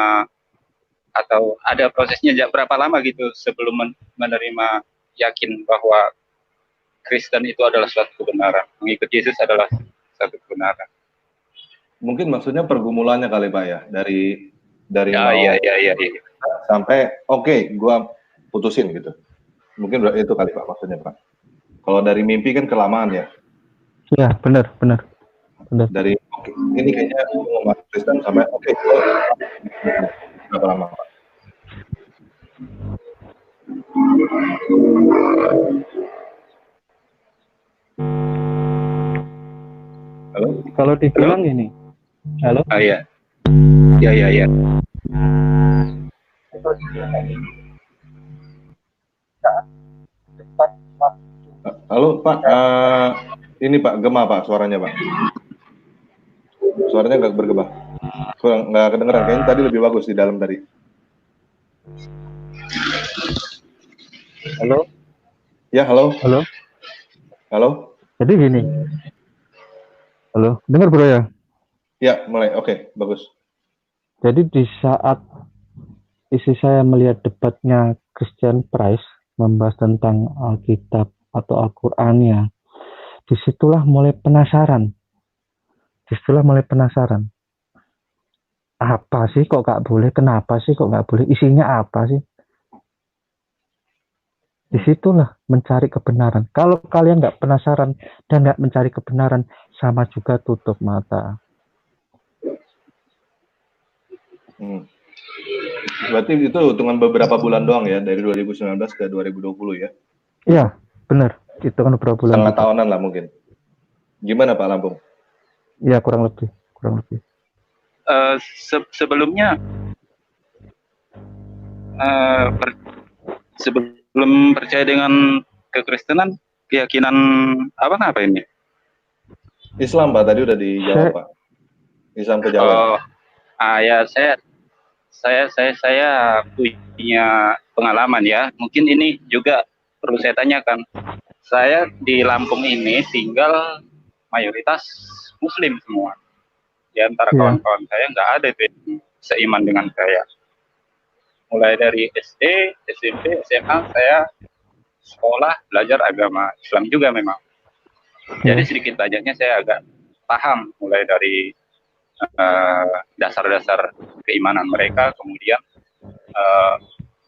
atau ada prosesnya berapa lama gitu sebelum menerima yakin bahwa Kristen itu adalah suatu kebenaran, mengikut Yesus adalah suatu kebenaran? Mungkin maksudnya pergumulannya kali Pak ya, dari Iya. sampai oke, gua putusin gitu. Mungkin itu kali Pak maksudnya Pak. Kalau dari mimpi kan kelamaan ya. Iya, benar. Dari ini kayaknya mau masuk Kristen sampai berapa lama Pak? Halo? Kalau dibilang ini. Halo? Oh iya. Iya. Halo Pak, ini Pak gema Pak suaranya Pak. Suaranya nggak bergema, nggak kedengeran. Kayaknya tadi lebih bagus di dalam tadi. Halo? Ya, halo. Jadi gini. Halo, dengar bro ya? Ya, mulai. Oke, bagus. Jadi di saat istri saya melihat debatnya Christian Price membahas tentang Alkitab atau Al-Qur'annya, disitulah mulai penasaran. Apa sih kok nggak boleh? Kenapa sih kok nggak boleh? Isinya apa sih? Disitulah mencari kebenaran. Kalau kalian nggak penasaran dan nggak mencari kebenaran, sama juga tutup mata. Berarti itu hitungan beberapa bulan doang ya, dari 2019 ke 2020 ya? Iya, benar. Itu kan beberapa bulan. Setengah tahunan lah mungkin. Gimana Pak Lampung? Ya kurang lebih. Sebelumnya sebelum percaya dengan kekristenan, keyakinan apa ini? Islam Pak, tadi udah dijawab Pak. Islam kejauhan. Ya saya punya pengalaman ya. Mungkin ini juga perlu saya tanyakan. Saya di Lampung ini tinggal mayoritas Muslim semua. Di antara kawan-kawan saya nggak ada itu yang seiman dengan saya. Mulai dari SD, SMP, SMA saya sekolah belajar agama Islam juga memang. Jadi sedikit banyaknya saya agak paham mulai dari dasar-dasar keimanan mereka, kemudian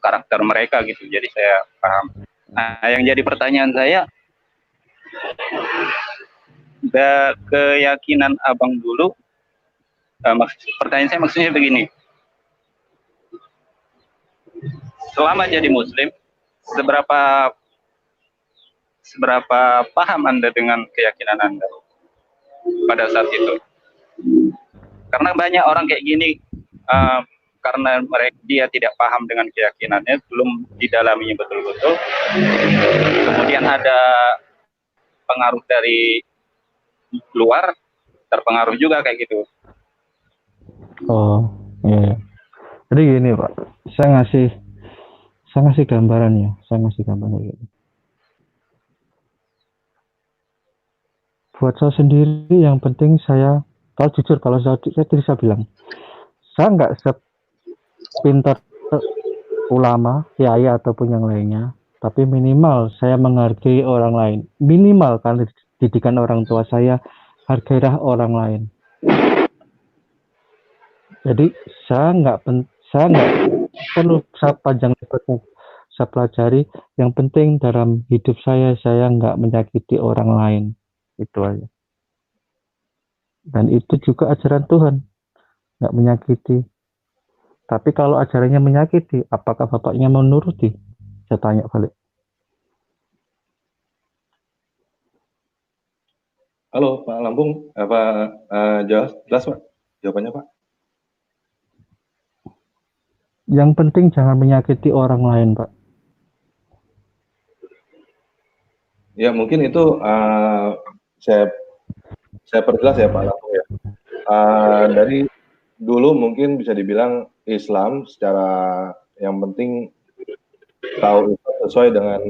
karakter mereka gitu. Jadi saya paham. Nah, yang jadi pertanyaan saya, keyakinan abang dulu, pertanyaan saya maksudnya begini. Selama jadi Muslim, seberapa paham Anda dengan keyakinan Anda pada saat itu? Karena banyak orang kayak gini, karena dia tidak paham dengan keyakinannya, belum didalaminya betul-betul. Kemudian ada pengaruh dari luar, terpengaruh juga kayak gitu. Oh, iya. Jadi gini Pak, saya ngasih gambaran ya, gitu. Buat saya sendiri yang penting saya, kalau jujur, kalau saya bisa bilang, saya nggak sepintar ulama, kiai ataupun yang lainnya, tapi minimal saya menghargai orang lain. Minimal karena didikan orang tua saya, hargailah orang lain. Jadi saya nggak perlu saya panjang lebarnya saya pelajari. Yang penting dalam hidup saya nggak menyakiti orang lain, itu aja. Dan itu juga ajaran Tuhan, nggak menyakiti. Tapi kalau ajarannya menyakiti, apakah bapaknya mau nuruti? Saya tanya balik. Halo Pak Lampung, jelas Pak jawabannya Pak? Yang penting jangan menyakiti orang lain, Pak. Ya mungkin itu saya perjelas ya Pak Lampung ya. Dari dulu mungkin bisa dibilang Islam secara yang penting tahu sesuai dengan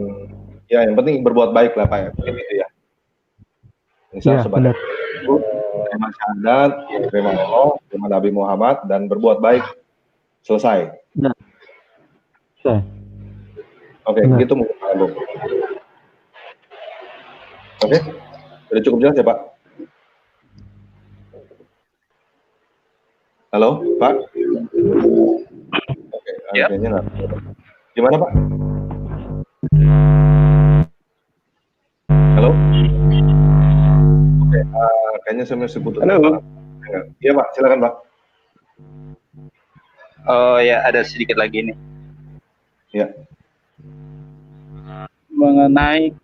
ya yang penting berbuat baik lah Pak ya, mungkin itu ya. Misal sebagai itu terima syahadat, terima Allah, terima Nabi Muhammad dan berbuat baik, selesai. Nah. Oke, gitu mungkin Pak Lampung. Oke, sudah cukup jelas ya Pak? Halo, Pak? Oke, kayaknya nggak. Gimana Pak? Halo? Oke, kayaknya saya masih butuh. Halo. Iya Pak, silakan Pak. Oh ya, ada sedikit lagi nih. Ya. Mengenai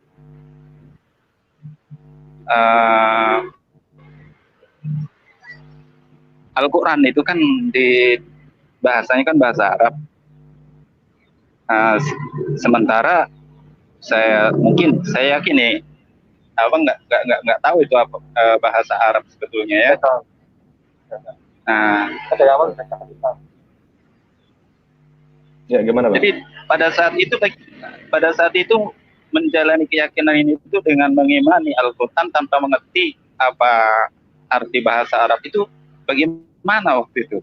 Al-Quran itu kan bahasanya kan bahasa Arab. Sementara saya yakin nih, abang nggak tahu itu apa bahasa Arab sebetulnya ya. Nah, ya gimana Pak? Jadi pada saat itu menjalani keyakinan ini itu dengan mengimani Al-Quran tanpa mengerti apa arti bahasa Arab itu bagaimana waktu itu?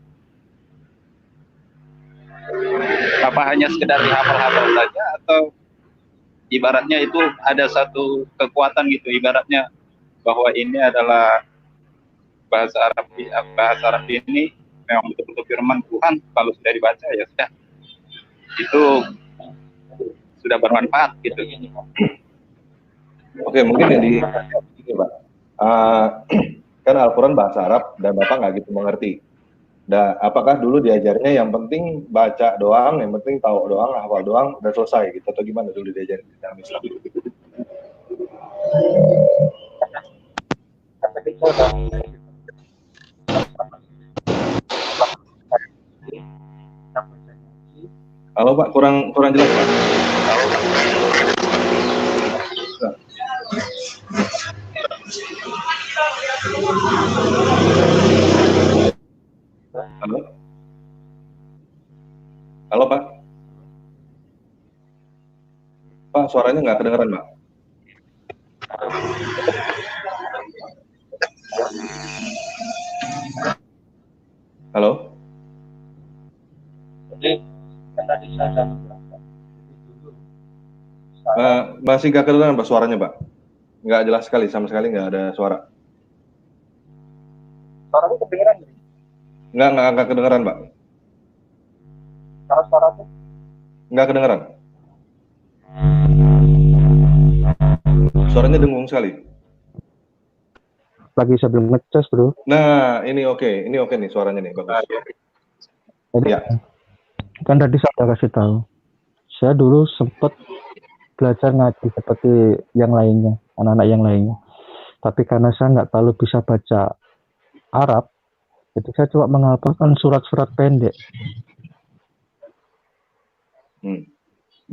Apa hanya sekedar dihafal-hafal saja atau ibaratnya itu ada satu kekuatan gitu, ibaratnya bahwa ini adalah bahasa Arab ini memang betul-betul firman Tuhan, kalau sudah dibaca ya sudah itu sudah bermanfaat gitu. Oke, mungkin yang ini Pak. Kan Al-Quran bahasa Arab dan Bapak nggak gitu mengerti. Apakah dulu diajarnya yang penting baca doang, yang penting tahu doang, hafal doang, udah selesai gitu, atau gimana dulu diajarin dalam Islam? Halo Pak, kurang jelas Pak. Halo, halo Pak. Pak, suaranya nggak kedengeran Pak. Halo. Masih nggak kedengeran Pak suaranya Pak. Nggak jelas sekali, sama sekali nggak ada suara. Suaraku kedengeran? Nggak kedengeran Pak. Kalau suaraku? Nggak kedengeran. Suaranya dengung sekali. Lagi sebelum ngecas, bro. Nah, ini oke nih suaranya nih bagus. Jadi, Ya. kan tadi saya udah kasih tahu. Saya dulu sempat belajar ngaji seperti yang lainnya, anak-anak yang lainnya. Tapi karena saya nggak terlalu bisa baca Arab, jadi saya coba menghafalkan surat-surat pendek.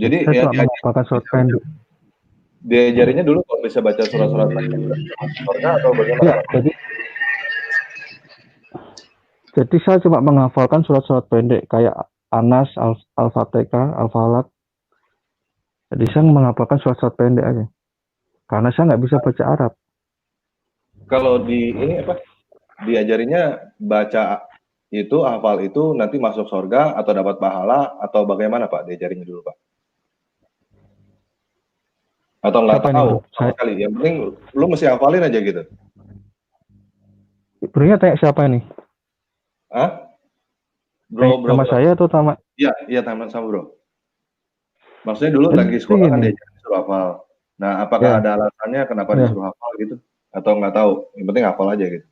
Jadi saya ya, coba menghafalkan surat pendek. Diajarinya dulu kalau bisa baca surat-surat pendek atau bagaimana? Ya, jadi saya cuma menghafalkan surat-surat pendek kayak Anas, Al-Fatihah, Al-Falaq. Jadi saya menghafalkan surat-surat pendek aja. Karena saya nggak bisa baca Arab. Kalau di ini apa? Diajarinya baca itu, hafal itu, nanti masuk surga atau dapat pahala atau bagaimana Pak? Diajarinya dulu Pak? Atau nggak tahu sama sekali? Yang penting lu mesti hafalin aja gitu. Bronya tanya siapa ini? Hah? Bro, sama saya atau sama? Iya sama Bro. Maksudnya dulu lagi sekolah kan diajarin disuruh hafal. Nah, apakah ada alasannya kenapa disuruh hafal gitu? Atau nggak tahu? Yang penting hafal aja gitu.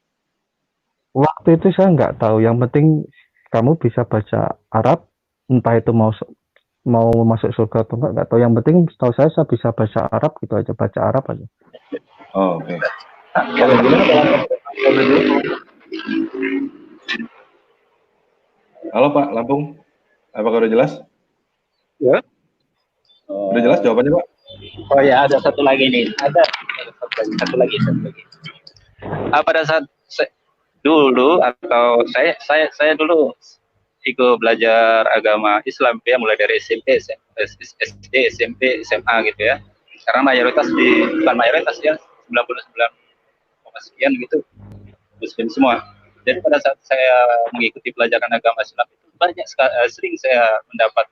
Waktu itu saya nggak tahu. Yang penting kamu bisa baca Arab, entah itu mau masuk surga atau nggak tahu. Yang penting setahu saya bisa baca Arab gitu aja, baca Arab aja. Oh, oke. Oke, gimana Halo Pak, Lampung. Apakah udah jelas? Ya. Udah jelas jawabannya Pak? Oh ya, ada satu lagi nih. Ada satu lagi. Pada saat dulu atau saya dulu ikut belajar agama Islam ya, mulai dari SD, SMP, SMA gitu ya. Karena bukan mayoritas ya, 99, sekian gitu Muslim semua. Jadi pada saat saya mengikuti pelajaran agama Islam itu sering saya mendapat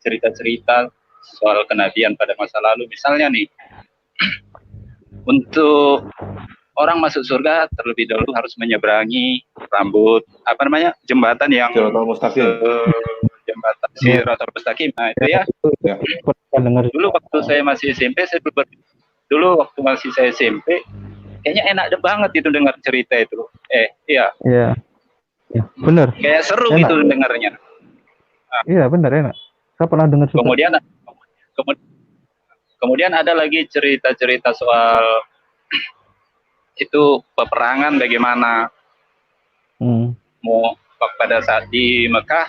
cerita-cerita soal kenabian pada masa lalu. Misalnya nih, untuk orang masuk surga terlebih dahulu harus menyeberangi jembatan yang Siratal Mustaqim. Jembatan Siratal Mustaqim. Nah, itu ya. Dulu waktu saya masih SMP, kayaknya enak banget itu dengar cerita itu. Iya. Iya. Ya, benar. Kayak seru enak. Gitu dengarnya. Iya, benar enak. Saya pernah dengar juga. Kemudian ada lagi cerita-cerita soal itu peperangan bagaimana. Mau pada saat di Mekah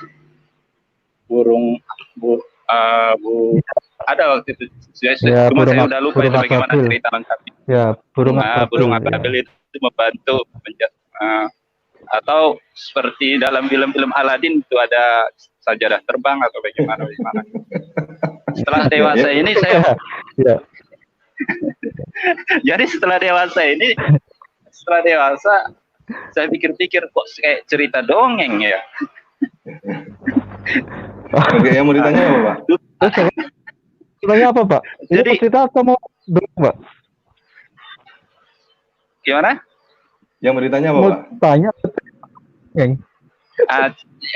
ada waktu itu cuma saya udah lupa itu bagaimana cerita lengkapnya. Ya, burung ababil itu membantu atau seperti dalam film-film Aladin itu ada sajadah terbang atau bagaimana. Setelah dewasa ini saya jadi setelah dewasa saya pikir-pikir kok kayak cerita dongeng ya. Oke, yang mau ditanya apa Pak? Tanya apa Pak? Jadi cerita atau mau Pak? Gimana? Yang mau ditanya apa Pak? Tanya.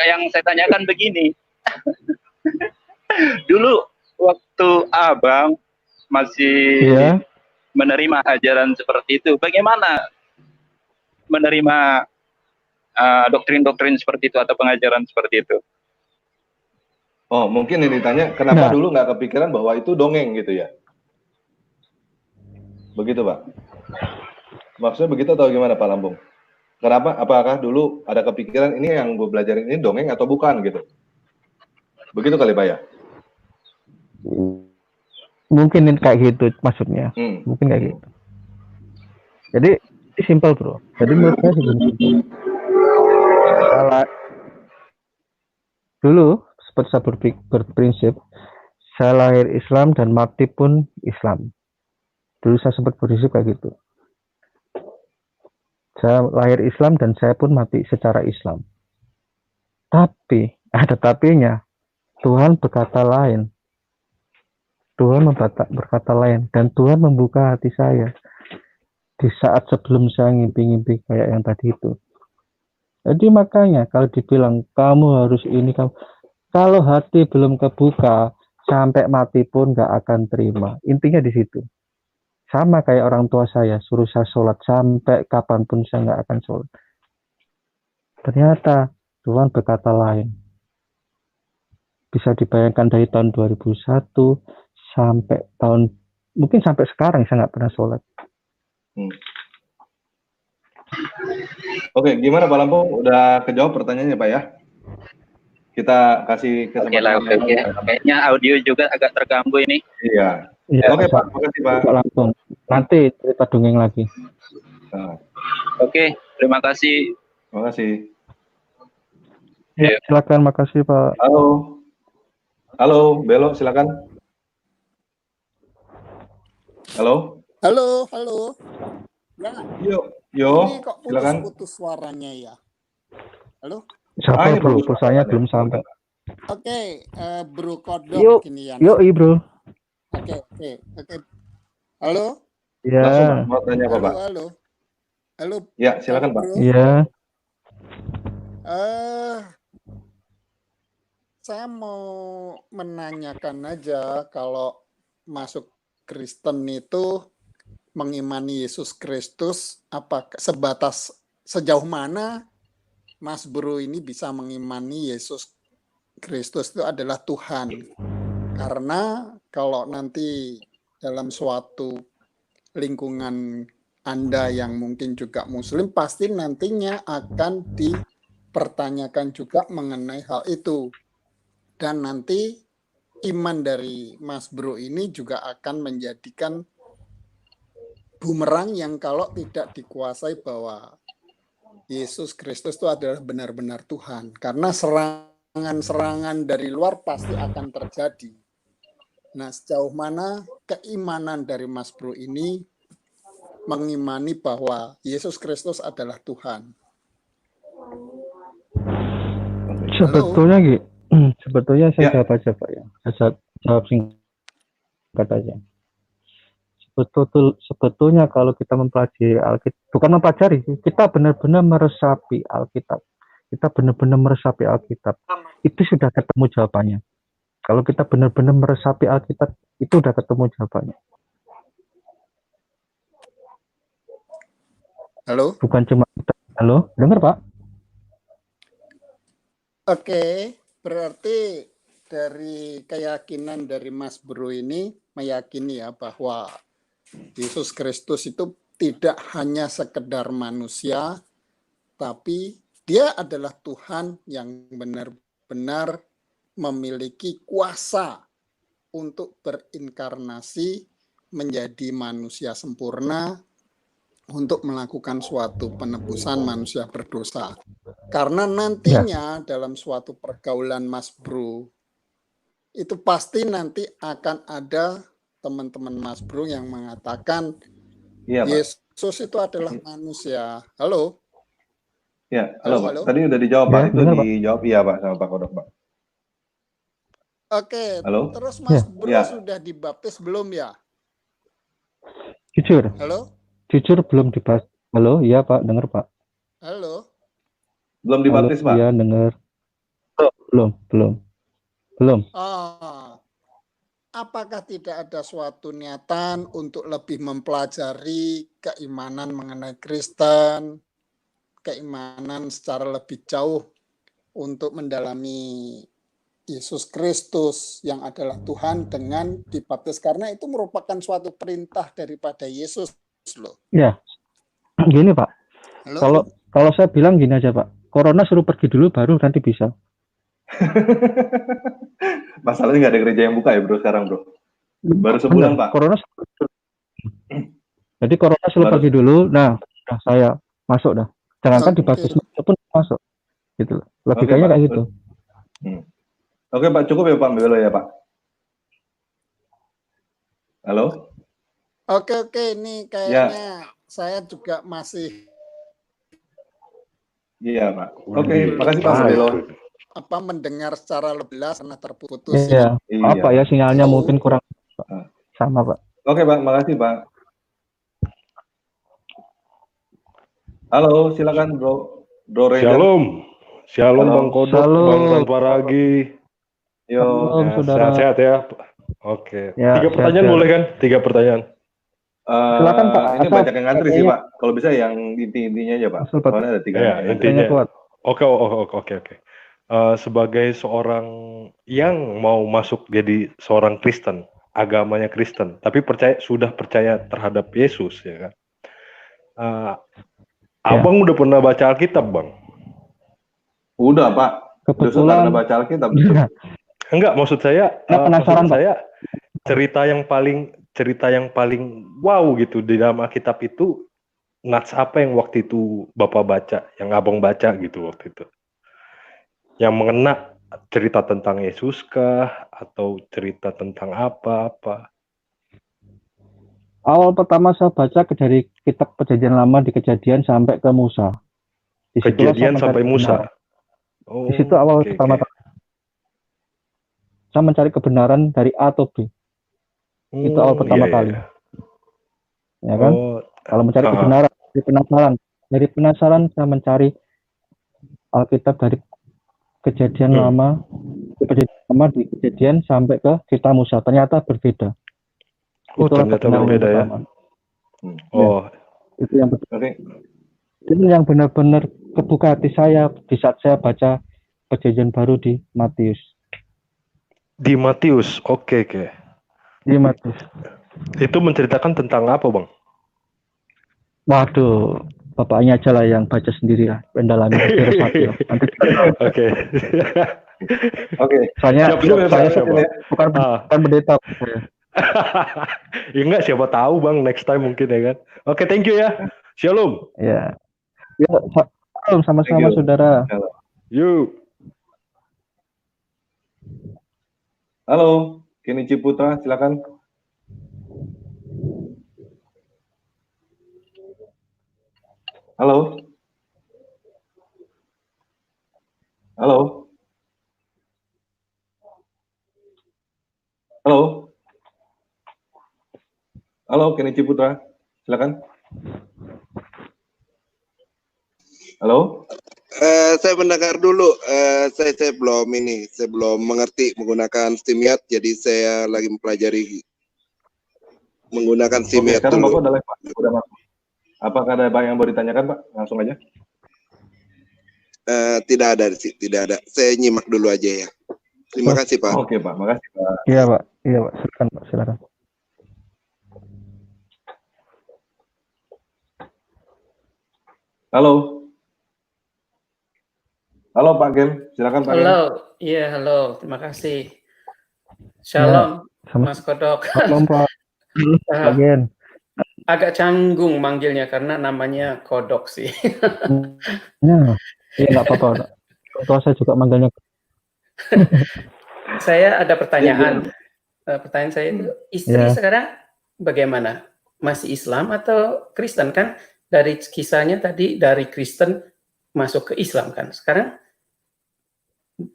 Yang saya tanyakan begini. Dulu waktu Abang masih menerima ajaran seperti itu, bagaimana menerima doktrin-doktrin seperti itu atau pengajaran seperti itu? Oh, mungkin yang ditanya kenapa dulu nggak kepikiran bahwa itu dongeng gitu ya? Begitu, Pak? Maksudnya begitu atau gimana, Pak Lampung? Kenapa? Apakah dulu ada kepikiran ini yang gue belajarin ini dongeng atau bukan gitu? Begitu kali, Pak ya? Mungkin kayak gitu maksudnya. Mungkin kayak gitu. Jadi simpel bro. Jadi menurut saya sih simpel. Salah dulu seperti saya berprinsip, saya lahir Islam dan mati pun Islam. Dulu saya sempat berprinsip kayak gitu. Saya lahir Islam dan saya pun mati secara Islam. Tapi ada tapinya. Tuhan berkata lain. Tuhan berkata lain dan Tuhan membuka hati saya di saat sebelum saya ngimpi-ngimpi kayak yang tadi itu. Jadi makanya kalau dibilang kamu harus ini, kalau hati belum kebuka sampai mati pun nggak akan terima. Intinya di situ. Sama kayak orang tua saya suruh saya sholat sampai kapanpun saya nggak akan sholat. Ternyata Tuhan berkata lain. Bisa dibayangkan dari tahun 2001 sampai mungkin sampai sekarang saya nggak pernah sholat. Oke, gimana Pak Lampung? Udah kejawab pertanyaannya Pak ya? Kita kasih kesempatan. Oke. Kayaknya audio juga agak terganggu ini. Iya. Oke Pak, makasih Pak. Langsung. Nanti cerita dongeng lagi. Oke, terima kasih. Terima kasih. Ya, silakan, makasih Pak. Halo, Belo, silakan. Halo. Ya. Yo, ini kok putus suaranya ya. Halo. Siapa bro? Pulsanya belum sampai. Oke, Bro Kodok ini ya. Yo, bro. Oke. Halo. Ya. Langsung mau tanya apa Pak? Halo. Ya, silakan Pak. Iya. Saya mau menanyakan aja, kalau masuk Kristen itu mengimani Yesus Kristus, apa sebatas sejauh mana Mas Bro ini bisa mengimani Yesus Kristus itu adalah Tuhan? Karena kalau nanti dalam suatu lingkungan Anda yang mungkin juga Muslim, pasti nantinya akan dipertanyakan juga mengenai hal itu. Dan nanti iman dari Mas Bro ini juga akan menjadikan bumerang yang kalau tidak dikuasai bahwa Yesus Kristus itu adalah benar-benar Tuhan. Karena serangan-serangan dari luar pasti akan terjadi. Nah, sejauh mana keimanan dari Mas Bro ini mengimani bahwa Yesus Kristus adalah Tuhan? Sebetulnya saya jawab aja Pak ya. Saya jawab singkat aja. Sebetulnya kalau kita mempelajari Alkitab, bukan mempelajari, kita benar-benar meresapi Alkitab. Kita benar-benar meresapi Alkitab. Itu sudah ketemu jawabannya. Kalau kita benar-benar meresapi Alkitab, itu sudah ketemu jawabannya. Halo? Bukan cuma kita. Halo? Dengar Pak? Oke. Berarti dari keyakinan dari Mas Bro ini meyakini ya bahwa Yesus Kristus itu tidak hanya sekedar manusia, tapi dia adalah Tuhan yang benar-benar memiliki kuasa untuk berinkarnasi menjadi manusia sempurna untuk melakukan suatu penebusan manusia berdosa. Karena nantinya dalam suatu pergaulan Mas Bro, itu pasti nanti akan ada teman-teman Mas Bro yang mengatakan Yesus itu adalah manusia. Halo? Ya, halo Pak. Tadi udah dijawab Pak. Itu dijawab iya Pak sama Pak Kodok Pak. Oke. Halo? Terus Mas Bro sudah dibaptis belum ya? Jujur. Halo? Jujur belum dibahas. Halo, iya Pak, dengar Pak. Halo. Belum dibaptis Pak? Iya, dengar. Belum. Apakah tidak ada suatu niatan untuk lebih mempelajari keimanan mengenai Kristen, keimanan secara lebih jauh untuk mendalami Yesus Kristus yang adalah Tuhan dengan dibaptis, karena itu merupakan suatu perintah daripada Yesus loh. Ya, gini Pak. Halo? Kalau saya bilang gini aja Pak, corona suruh pergi dulu baru nanti bisa. Masalahnya nggak ada gereja yang buka ya bro sekarang bro. Baru sebulan Pak. Corona jadi corona suruh pergi dulu. Nah, udah saya masuk dah. Jangankan dibaptis pun masuk. Gitu. Logikanya kayak gitu. Oke Pak, cukup ya Pak Belo ya Pak. Halo? Oke, ini kayaknya saya juga masih. Iya Pak. Oke, makasih Pak Belo. Mendengar secara lebih jelas karena terputus. Iya. Apa ya sinyalnya mungkin kurang sama Pak. Oke Pak, makasih Pak. Halo, silakan Bro Reza. Shalom Bang Kodok, Bang Tanparagi. Yo, sehat-sehat ya. Oke. Ya, 3 pertanyaan boleh kan? 3 pertanyaan. Silakan Pak. Ini banyak yang ngantri sih Pak. Kalau bisa yang intinya aja Pak. Soalnya ada 3. Ya, intinya. Oke. Sebagai seorang yang mau masuk jadi seorang Kristen, agamanya Kristen, tapi sudah percaya terhadap Yesus ya kan. Abang udah pernah baca Alkitab, Bang? Udah, Pak. Kebetulan pernah baca Alkitab. Enggak, maksud saya penasaran, cerita yang paling wow gitu di dalam Alkitab itu nats apa yang waktu itu Bapak baca, yang Abang baca gitu waktu itu. Yang mengena cerita tentang Yesus kah atau cerita tentang apa-apa? Awal pertama saya baca dari kitab Perjanjian Lama di Kejadian sampai ke Musa. Kejadian sampai Musa. Di situ awal pertama saya mencari kebenaran dari A atau B. Itu awal pertama kali. Ya kan? Kalau mencari kebenaran dari penasaran saya mencari Alkitab dari Kejadian Lama di Kejadian sampai ke Kitab Musa. Ternyata berbeda. Ternyata berbeda ya. Itu yang itu yang benar-benar kebuka hati saya di saat saya baca Perjanjian Baru di Matius. Di Matius, oke. Di Matius. Itu menceritakan tentang apa, Bang? Waduh, bapaknya aja lah yang baca sendiri lah, pendalaman nanti. Oke. Soalnya saya bukan pendeta. Ya enggak, siapa tahu Bang, next time mungkin ya kan. Oke, thank you ya. Shalom. Ya, shalom sama-sama saudara. Yuk. Halo, Kenichi Putra, silakan. Halo. Halo, Kenichi Putra, silakan. Halo. Saya mendengar dulu. Saya belum mengerti menggunakan StreamYard, jadi saya lagi mempelajari menggunakan StreamYard sekarang dulu. Bapak udah live, Pak. Udah masuk. Apakah ada Pak yang mau ditanyakan, Pak? Langsung aja. Tidak ada sih, tidak ada. Saya nyimak dulu aja ya. Terima kasih Pak. Oke Pak, makasih Pak. Iya Pak, silakan. Halo Pak Gem, silakan Pak Gem. Halo, terima kasih. Shalom, Mas Kodok. Shalom Pak. Pak Gem. Agak canggung manggilnya karena namanya Kodok sih. Iya nggak apa-apa. Kalau saya juga manggilnya. Saya ada pertanyaan. Pertanyaan saya itu, istri sekarang bagaimana? Masih Islam atau Kristen kan? Dari kisahnya tadi dari Kristen masuk ke Islam kan. Sekarang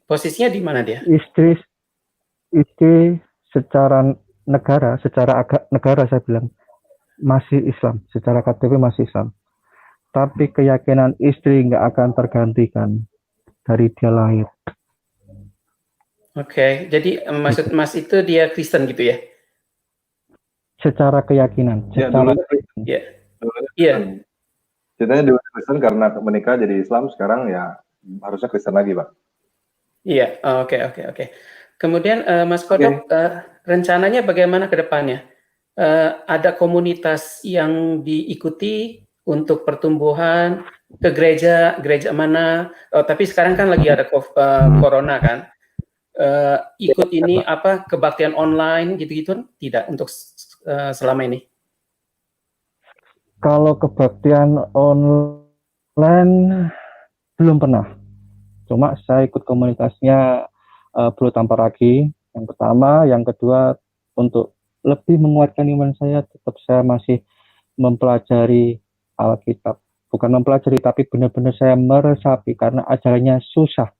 posisinya di mana dia? Istri secara negara saya bilang masih Islam, secara KTP masih Islam. Tapi keyakinan istri nggak akan tergantikan dari dia lahir. Oke, jadi maksud Mas itu dia Kristen gitu ya? Secara keyakinan, Iya. Ceritanya dia Kristen karena menikah jadi Islam, sekarang ya harusnya Kristen lagi, Pak. Iya, oke, oke, oke. Kemudian Mas Kodok, rencananya bagaimana ke depannya? Ada komunitas yang diikuti untuk pertumbuhan ke gereja, gereja mana? Tapi sekarang kan lagi ada corona kan. Ikut ini apa kebaktian online gitu-gitu tidak untuk selama ini? Kalau kebaktian online belum pernah. Cuma saya ikut komunitasnya Bro Tamparagi. Yang pertama, yang kedua untuk lebih menguatkan iman saya, tetap saya masih mempelajari Alkitab. Bukan mempelajari, tapi benar-benar saya meresapi karena ajarannya susah.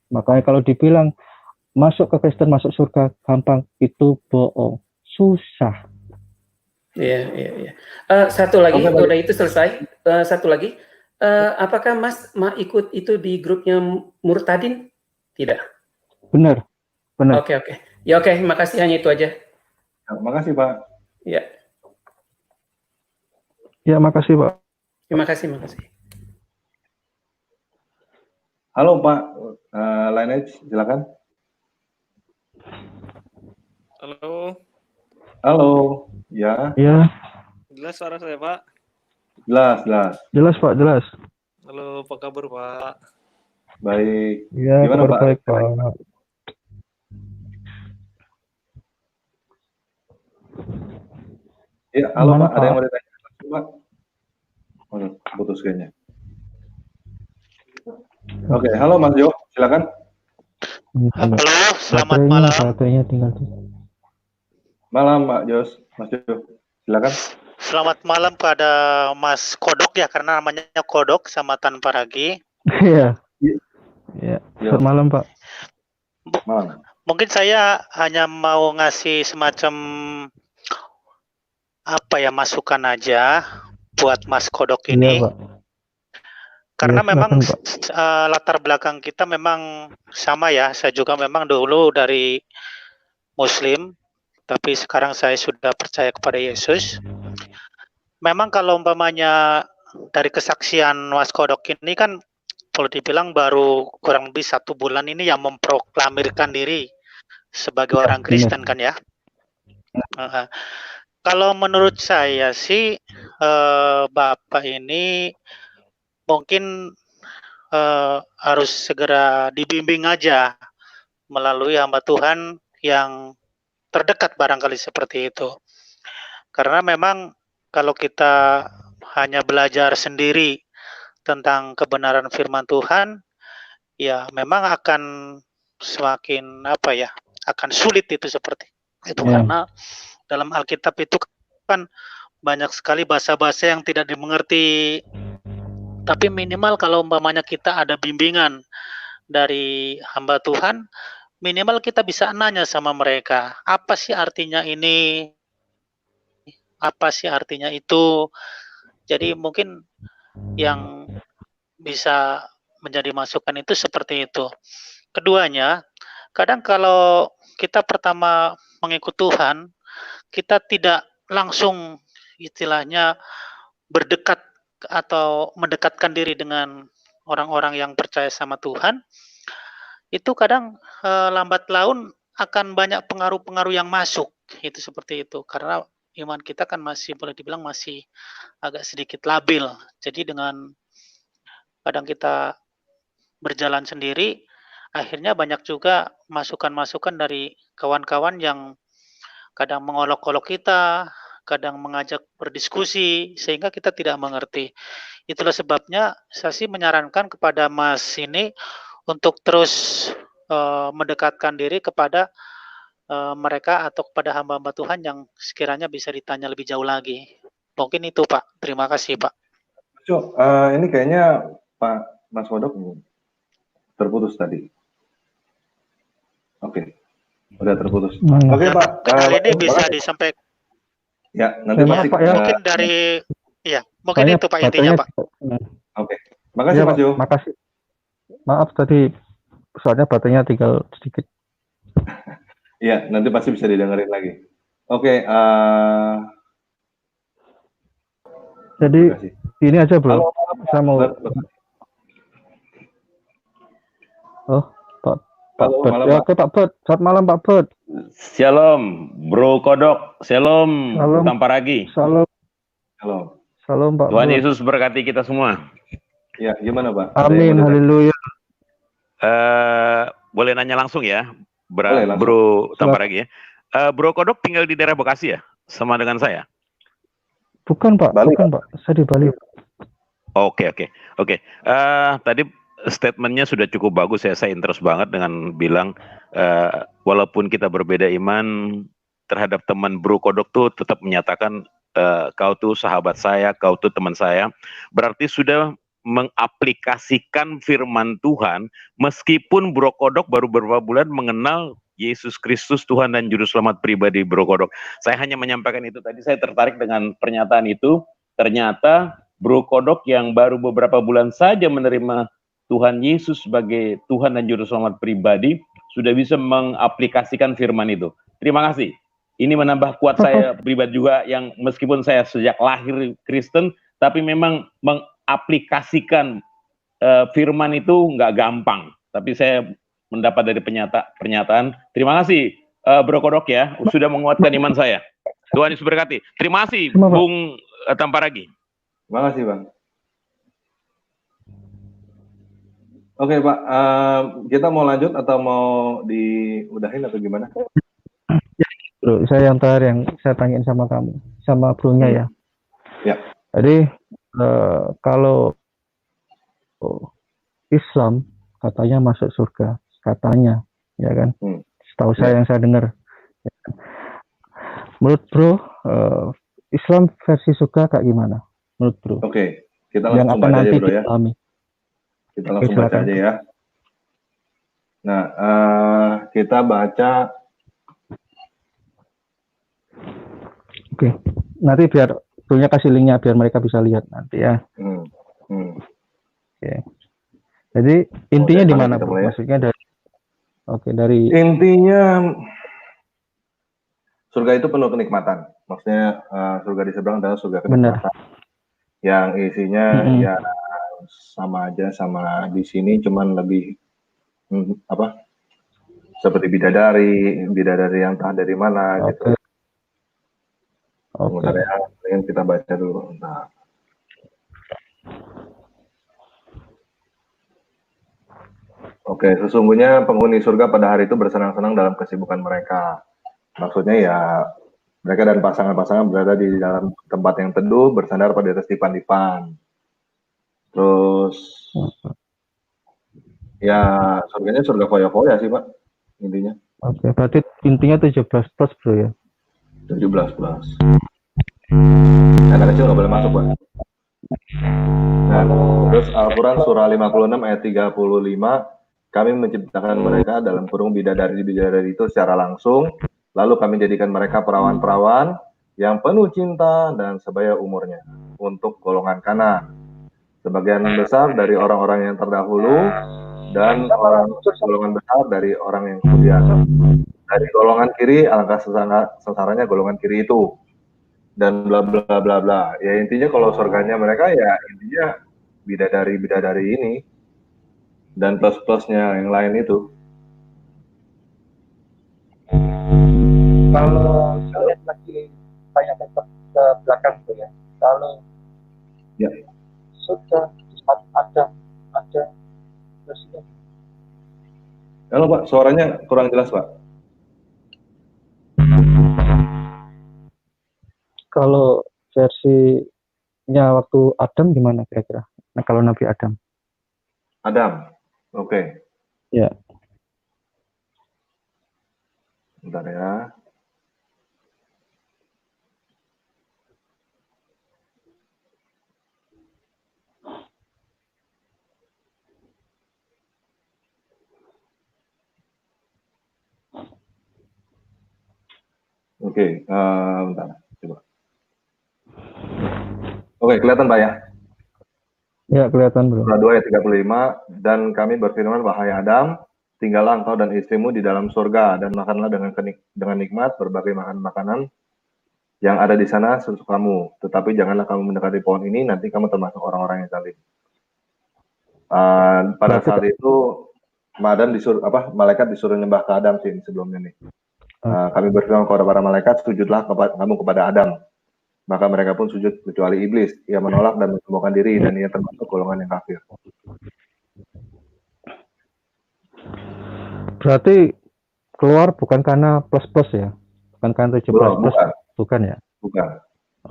Makanya kalau dibilang masuk ke Kristen, masuk surga gampang, itu bohong. Susah. Iya, iya, iya. Satu lagi, udah itu selesai. Satu lagi, apakah Mas ikut itu di grupnya Murtadin? Tidak. Benar, benar. Oke, oke. Ya oke, makasih, hanya itu aja. Makasih Pak. Ya. Ya, makasih Pak. Terima kasih, makasih. Halo Pak, Lineage, silakan. Halo. Halo, ya. Iya. Jelas suara saya, Pak? Jelas, jelas. Jelas Pak, jelas. Halo, apa kabar Pak? Baik. Iya, Gimana kabar Pak? baik Pak. Ya, halo Gimana, Pak, ada yang Pak? mau ditanya? Pak? Putus kayaknya. Oke, halo Mas Jo, silakan. Halo, selamat malam. Baterainya tinggal. Malam Pak Jos, Mas Jo, silakan. Selamat malam pada Mas Kodok ya, karena namanya Kodok sama Tanpa Ragi. Iya. Iya. Selamat malam Pak. Malam. Mungkin saya hanya mau ngasih semacam apa ya, masukan aja buat Mas Kodok ini. Iya, Pak. Karena Ya, memang silakan, latar belakang kita memang sama ya. Saya juga memang dulu dari Muslim, tapi sekarang saya sudah percaya kepada Yesus. Memang kalau umpamanya dari kesaksian Mas Kodok ini kan boleh dibilang baru kurang lebih 1 bulan ini yang memproklamirkan diri sebagai orang Kristen kan ya. Kalau menurut saya sih Bapak ini mungkin harus segera dibimbing aja melalui hamba Tuhan yang terdekat barangkali seperti itu. Karena memang kalau kita hanya belajar sendiri tentang kebenaran firman Tuhan, ya memang akan semakin apa ya, akan sulit itu seperti itu. Karena dalam Alkitab itu kan banyak sekali bahasa-bahasa yang tidak dimengerti. Tapi minimal kalau umpamanya kita ada bimbingan dari hamba Tuhan, minimal kita bisa nanya sama mereka, apa sih artinya ini, apa sih artinya itu. Jadi mungkin yang bisa menjadi masukan itu seperti itu. Keduanya, kadang kalau kita pertama mengikut Tuhan, kita tidak langsung istilahnya berdekat atau mendekatkan diri dengan orang-orang yang percaya sama Tuhan. Itu kadang lambat laun akan banyak pengaruh-pengaruh yang masuk, itu seperti itu. Karena iman kita kan masih boleh dibilang masih agak sedikit labil. Jadi dengan kadang kita berjalan sendiri, akhirnya banyak juga masukan-masukan dari kawan-kawan yang kadang mengolok-olok kita, kadang mengajak berdiskusi, sehingga kita tidak mengerti. Itulah sebabnya saya sih menyarankan kepada Mas ini untuk terus mendekatkan diri kepada mereka atau kepada hamba-hamba Tuhan yang sekiranya bisa ditanya lebih jauh lagi. Mungkin itu Pak. Terima kasih Pak. Jo, ini kayaknya Pak Mas Kodok terputus tadi. Oke, udah terputus. Oke Pak. Kali ini bisa disampaikan. Ya, nanti pasti Pak, ya. Mungkin dari, ya mungkin itu Pak intinya Pak. Oke, makasih Mas Jo. Makasih. Maaf tadi soalnya baterainya tinggal sedikit. Iya, nanti pasti bisa didengerin lagi. Oke, jadi ini aja Bro. Halo, saya mau. Oh, Pak Halo, Bud. malam Ya, Pak. oke Pak Bud. Selamat malam Pak Bud. Shalom, Bro Kodok. Shalom, Salam, Tamparagi. salam, Halo. salam Pak Tuhan Bud. Yesus berkati kita semua. Ya, gimana Pak? Ada yang Amin, mau ditanya? haleluya. Boleh nanya langsung ya, Boleh, langsung. Bro Silakan. Tamparagi ya. Bro Kodok tinggal di daerah Bekasi ya, sama dengan saya. Bukan Pak, Bali, bukan Pak. Saya di Bali. Oke. Tadi statementnya sudah cukup bagus ya. Saya interest banget dengan bilang walaupun kita berbeda iman terhadap teman Bro Kodok tuh tetap menyatakan kau tuh sahabat saya, kau tuh teman saya. Berarti sudah mengaplikasikan firman Tuhan meskipun Bro Kodok baru beberapa bulan mengenal Yesus Kristus Tuhan dan Juru Selamat pribadi Bro Kodok. Saya hanya menyampaikan itu tadi. Saya tertarik dengan pernyataan itu. Ternyata Bro Kodok yang baru beberapa bulan saja menerima Tuhan Yesus sebagai Tuhan dan Juru Selamat pribadi sudah bisa mengaplikasikan firman itu. Terima kasih. Ini menambah kuat saya pribadi juga yang meskipun saya sejak lahir Kristen, tapi memang mengaplikasikan firman itu nggak gampang. Tapi saya mendapat dari pernyataan. Terima kasih Bro Kodok ya, sudah menguatkan iman saya. Tuhan Yesus berkati. Terima kasih Bung Tamparagi. Terima kasih Bang. Oke Pak, kita mau lanjut atau mau diudahin atau gimana? Bro, saya yang terakhir yang saya tanyain sama kamu, sama bro-nya ya. Ya. Jadi kalau Islam katanya masuk surga, katanya, ya kan? Setahu saya yang saya dengar. Menurut bro, Islam versi surga kayak gimana? Menurut bro? Oke, kita Yang langsung akan baca aja nanti Bro ya. dialami. Kita langsung baca aja ya. Nah, kita baca. Oke, nanti biar bro-nya kasih linknya biar mereka bisa lihat nanti ya. Oke. Jadi intinya di mana bro? Maksudnya dari dari intinya surga itu penuh kenikmatan. Maksudnya surga di seberang adalah surga kenikmatan. Yang isinya ya sama aja sama di sini, cuman lebih seperti bidadari yang entah dari mana gitu. Sebentar ya, ingin kita baca dulu. Nah. Oke, sesungguhnya penghuni surga pada hari itu bersenang-senang dalam kesibukan mereka. Maksudnya ya mereka dan pasangan-pasangan berada di dalam tempat yang teduh, bersandar pada atas dipan-dipan. Terus ya surganya surga foya-foya sih Pak, intinya. Oke, berarti intinya 17+ bro ya? 17+. Anak kecil nggak boleh masuk Pak. Nah, terus Al-Quran surah 56 ayat 35, kami menciptakan mereka dalam kurung bidadari itu secara langsung, lalu kami jadikan mereka perawan-perawan yang penuh cinta dan sebaya umurnya untuk golongan kanan. Sebagian besar dari orang-orang yang terdahulu dan golongan besar dari orang yang kemudian. Dari golongan kiri alangkah sengsaranya golongan kiri itu. Dan bla bla bla bla. Ya intinya kalau surganya mereka ya intinya bidadari ini dan plus-plusnya yang lain itu. Kalau saya lagi tanya ke belakang tuh ya. Kalau ya sudah ada terusnya. Halo Pak, suaranya kurang jelas Pak. Kalau versinya waktu Adam gimana kira-kira? Nah, kalau Nabi Adam. Adam, oke. Ya. Bentar ya. Oke, bentar. Coba. Oke, kelihatan Pak ya? Ya, kelihatan bro. Surah 2 ayat 35, dan kami berfirman, wahai Adam, tinggallah engkau dan istrimu di dalam surga, dan makanlah dengan nikmat berbagai makanan yang ada di sana sesukamu. Tetapi janganlah kamu mendekati pohon ini, nanti kamu termasuk orang-orang yang zalim. Pada saat itu, malaikat disuruh nyembah ke Adam sih sebelumnya nih. Kami berfirman kepada para malaikat, sujudlah kamu kepada Adam. Maka mereka pun sujud kecuali iblis. Ia menolak dan menyombongkan diri dan ia termasuk golongan yang kafir. Berarti keluar bukan karena plus-plus ya? Bukan karena 17 plus? Bukan ya? Bukan.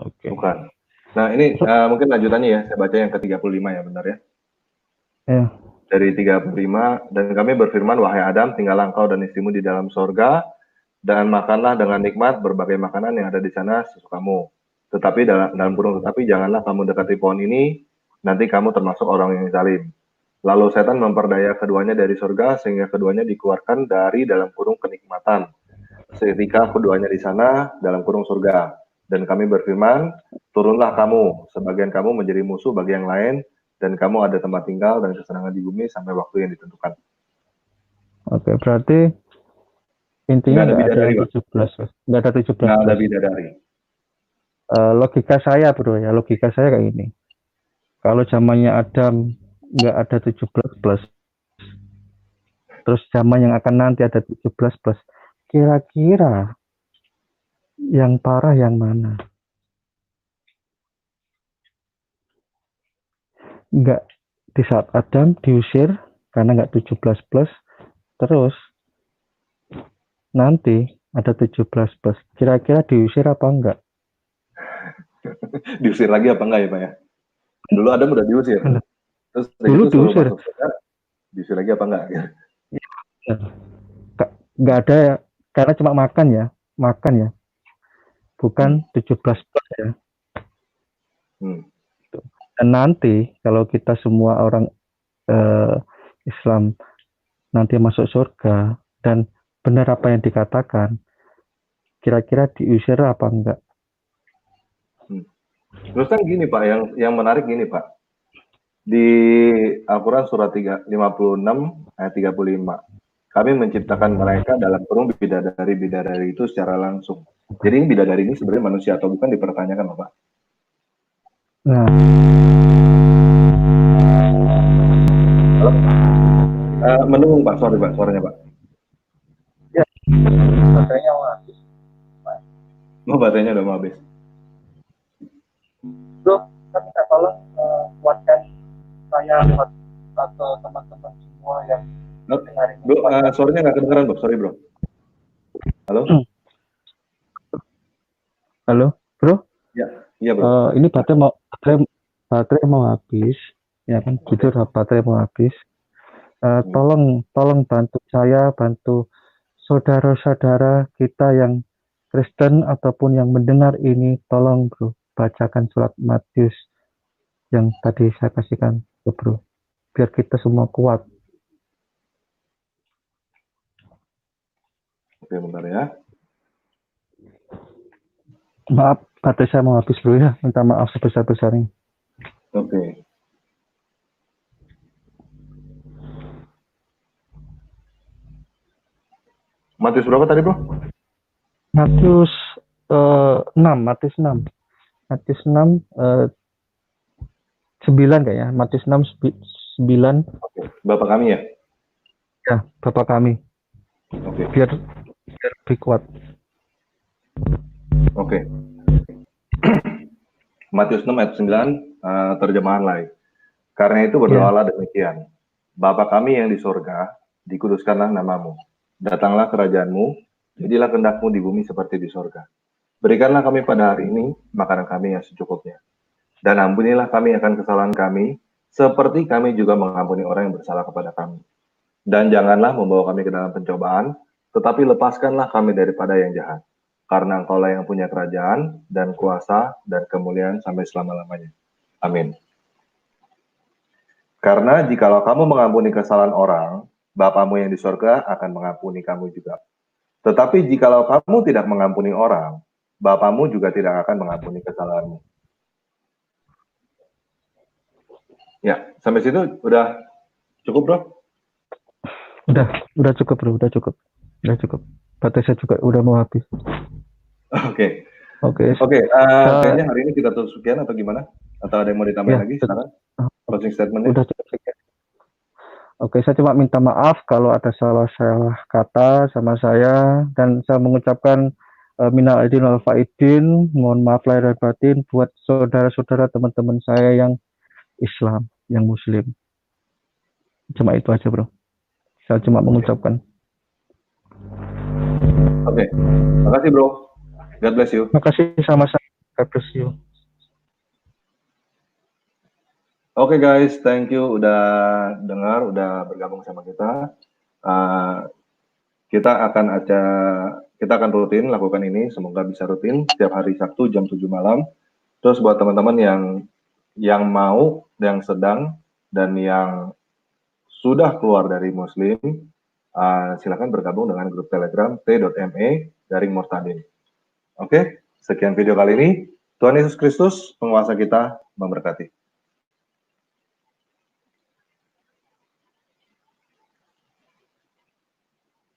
Oke. Bukan. Nah ini mungkin lanjutannya ya, saya baca yang ke-35 ya, benar ya? Ya. Dari 35, dan kami berfirman, wahai Adam, tinggallah engkau dan istrimu di dalam sorga, dan makanlah dengan nikmat berbagai makanan yang ada di sana sesukamu. Tetapi dalam kurung tetapi janganlah kamu dekati pohon ini, nanti kamu termasuk orang yang zalim. Lalu setan memperdaya keduanya dari sorga sehingga keduanya dikeluarkan dari dalam kurung kenikmatan. Seketika keduanya di sana dalam kurung surga. Dan kami berfirman, turunlah kamu, sebagian kamu menjadi musuh bagi yang lain, dan kamu ada tempat tinggal dan kesenangan di bumi sampai waktu yang ditentukan. Oke, berarti intinya nggak ada 17, nggak ada 17. Nggak ada bidadari. Logika saya bro ya, logika saya kayak gini. Kalau zamannya Adam nggak ada 17 plus, terus zaman yang akan nanti ada 17 plus, kira-kira yang parah yang mana? Nggak, di saat Adam diusir karena nggak 17 plus, terus nanti ada 17 plus, kira-kira diusir apa enggak? Diusir lagi apa enggak ya Pak ya? Dulu Adam udah diusir. Terus dulu diusir. Diusir lagi apa enggak? Ya. Enggak ada ya, karena cuma makan ya. Bukan 17 plus ya. Dan nanti kalau kita semua orang Islam nanti masuk surga dan benar apa yang dikatakan, kira-kira diusir apa enggak? Terus kan gini Pak, yang menarik gini Pak. Di Al-Quran surat 56 ayat 35. Kami menciptakan mereka dalam kurung bidadari itu secara langsung. Jadi bidadari ini sebenarnya manusia atau bukan dipertanyakan Pak. Nah. Halo? Mendung Pak, sorry Pak, suaranya Pak. Ya, baterainya mau habis. Baterainya udah mau habis. Bro, kan minta tolong kuatkan saya buat atau teman-teman semua yang dengerin. Bro, suaranya nggak kedengeran Bro, sorry Bro. Halo? Halo, Bro? Iya Bro. Ini baterai mau habis, ya kan? Jujur baterai mau habis. Tolong bantu saya, bantu saudara-saudara kita yang Kristen ataupun yang mendengar ini, tolong Bro, bacakan surat Matius yang tadi saya kasihkan ke Bro, biar kita semua kuat. Oke, bentar ya. Maaf, baterai saya mau habis Bro ya, minta maaf sebesar-besarnya. Oke. Matius berapa tadi Bro? Matius 6, Matius 6. Matius 6 9 kayaknya. Matius 6 9. Oke. Bapak kami ya? Ya, Bapak kami. Oke. Biar lebih kuat. Oke. Matius 6 ayat 9 terjemahan lain. Karena itu berdoalah demikian. Bapa kami yang di sorga, dikuduskanlah namamu. Datanglah kerajaanmu, jadilah kehendakmu di bumi seperti di sorga. Berikanlah kami pada hari ini makanan kami yang secukupnya. Dan ampunilah kami akan kesalahan kami, seperti kami juga mengampuni orang yang bersalah kepada kami. Dan janganlah membawa kami ke dalam pencobaan, tetapi lepaskanlah kami daripada yang jahat. Karena Engkaulah yang punya kerajaan, dan kuasa, dan kemuliaan sampai selama-lamanya. Amin. Karena jikalau kamu mengampuni kesalahan orang, Bapamu yang di sorga akan mengampuni kamu juga. Tetapi jikalau kamu tidak mengampuni orang, Bapamu juga tidak akan mengampuni kesalahanmu. Ya, sampai situ udah cukup Bro? Udah cukup Bro, udah cukup. Baterai saya juga udah mau habis. Oke. Oke. Kayaknya hari ini kita tutup sekian atau gimana? Atau ada yang mau ditambahin lagi? Silakan. Closing statement-nya. Udah cukup sekian. Oke, saya cuma minta maaf kalau ada salah-salah kata sama saya, dan saya mengucapkan minal aidin wal faidin, mohon maaf lahir dan batin buat saudara-saudara teman-teman saya yang Islam, yang Muslim. Cuma itu aja, bro. Saya cuma mengucapkan. Oke, makasih bro. God bless you. Makasih sama-sama. God bless you. Oke guys, thank you udah dengar, udah bergabung sama kita. Kita akan rutin lakukan ini, semoga bisa rutin setiap hari Sabtu jam 7 malam. Terus buat teman-teman yang mau, yang sedang, dan yang sudah keluar dari Muslim, silakan bergabung dengan grup Telegram t.me garing Murtadin. Oke, sekian video kali ini. Tuhan Yesus Kristus, penguasa kita, memberkati.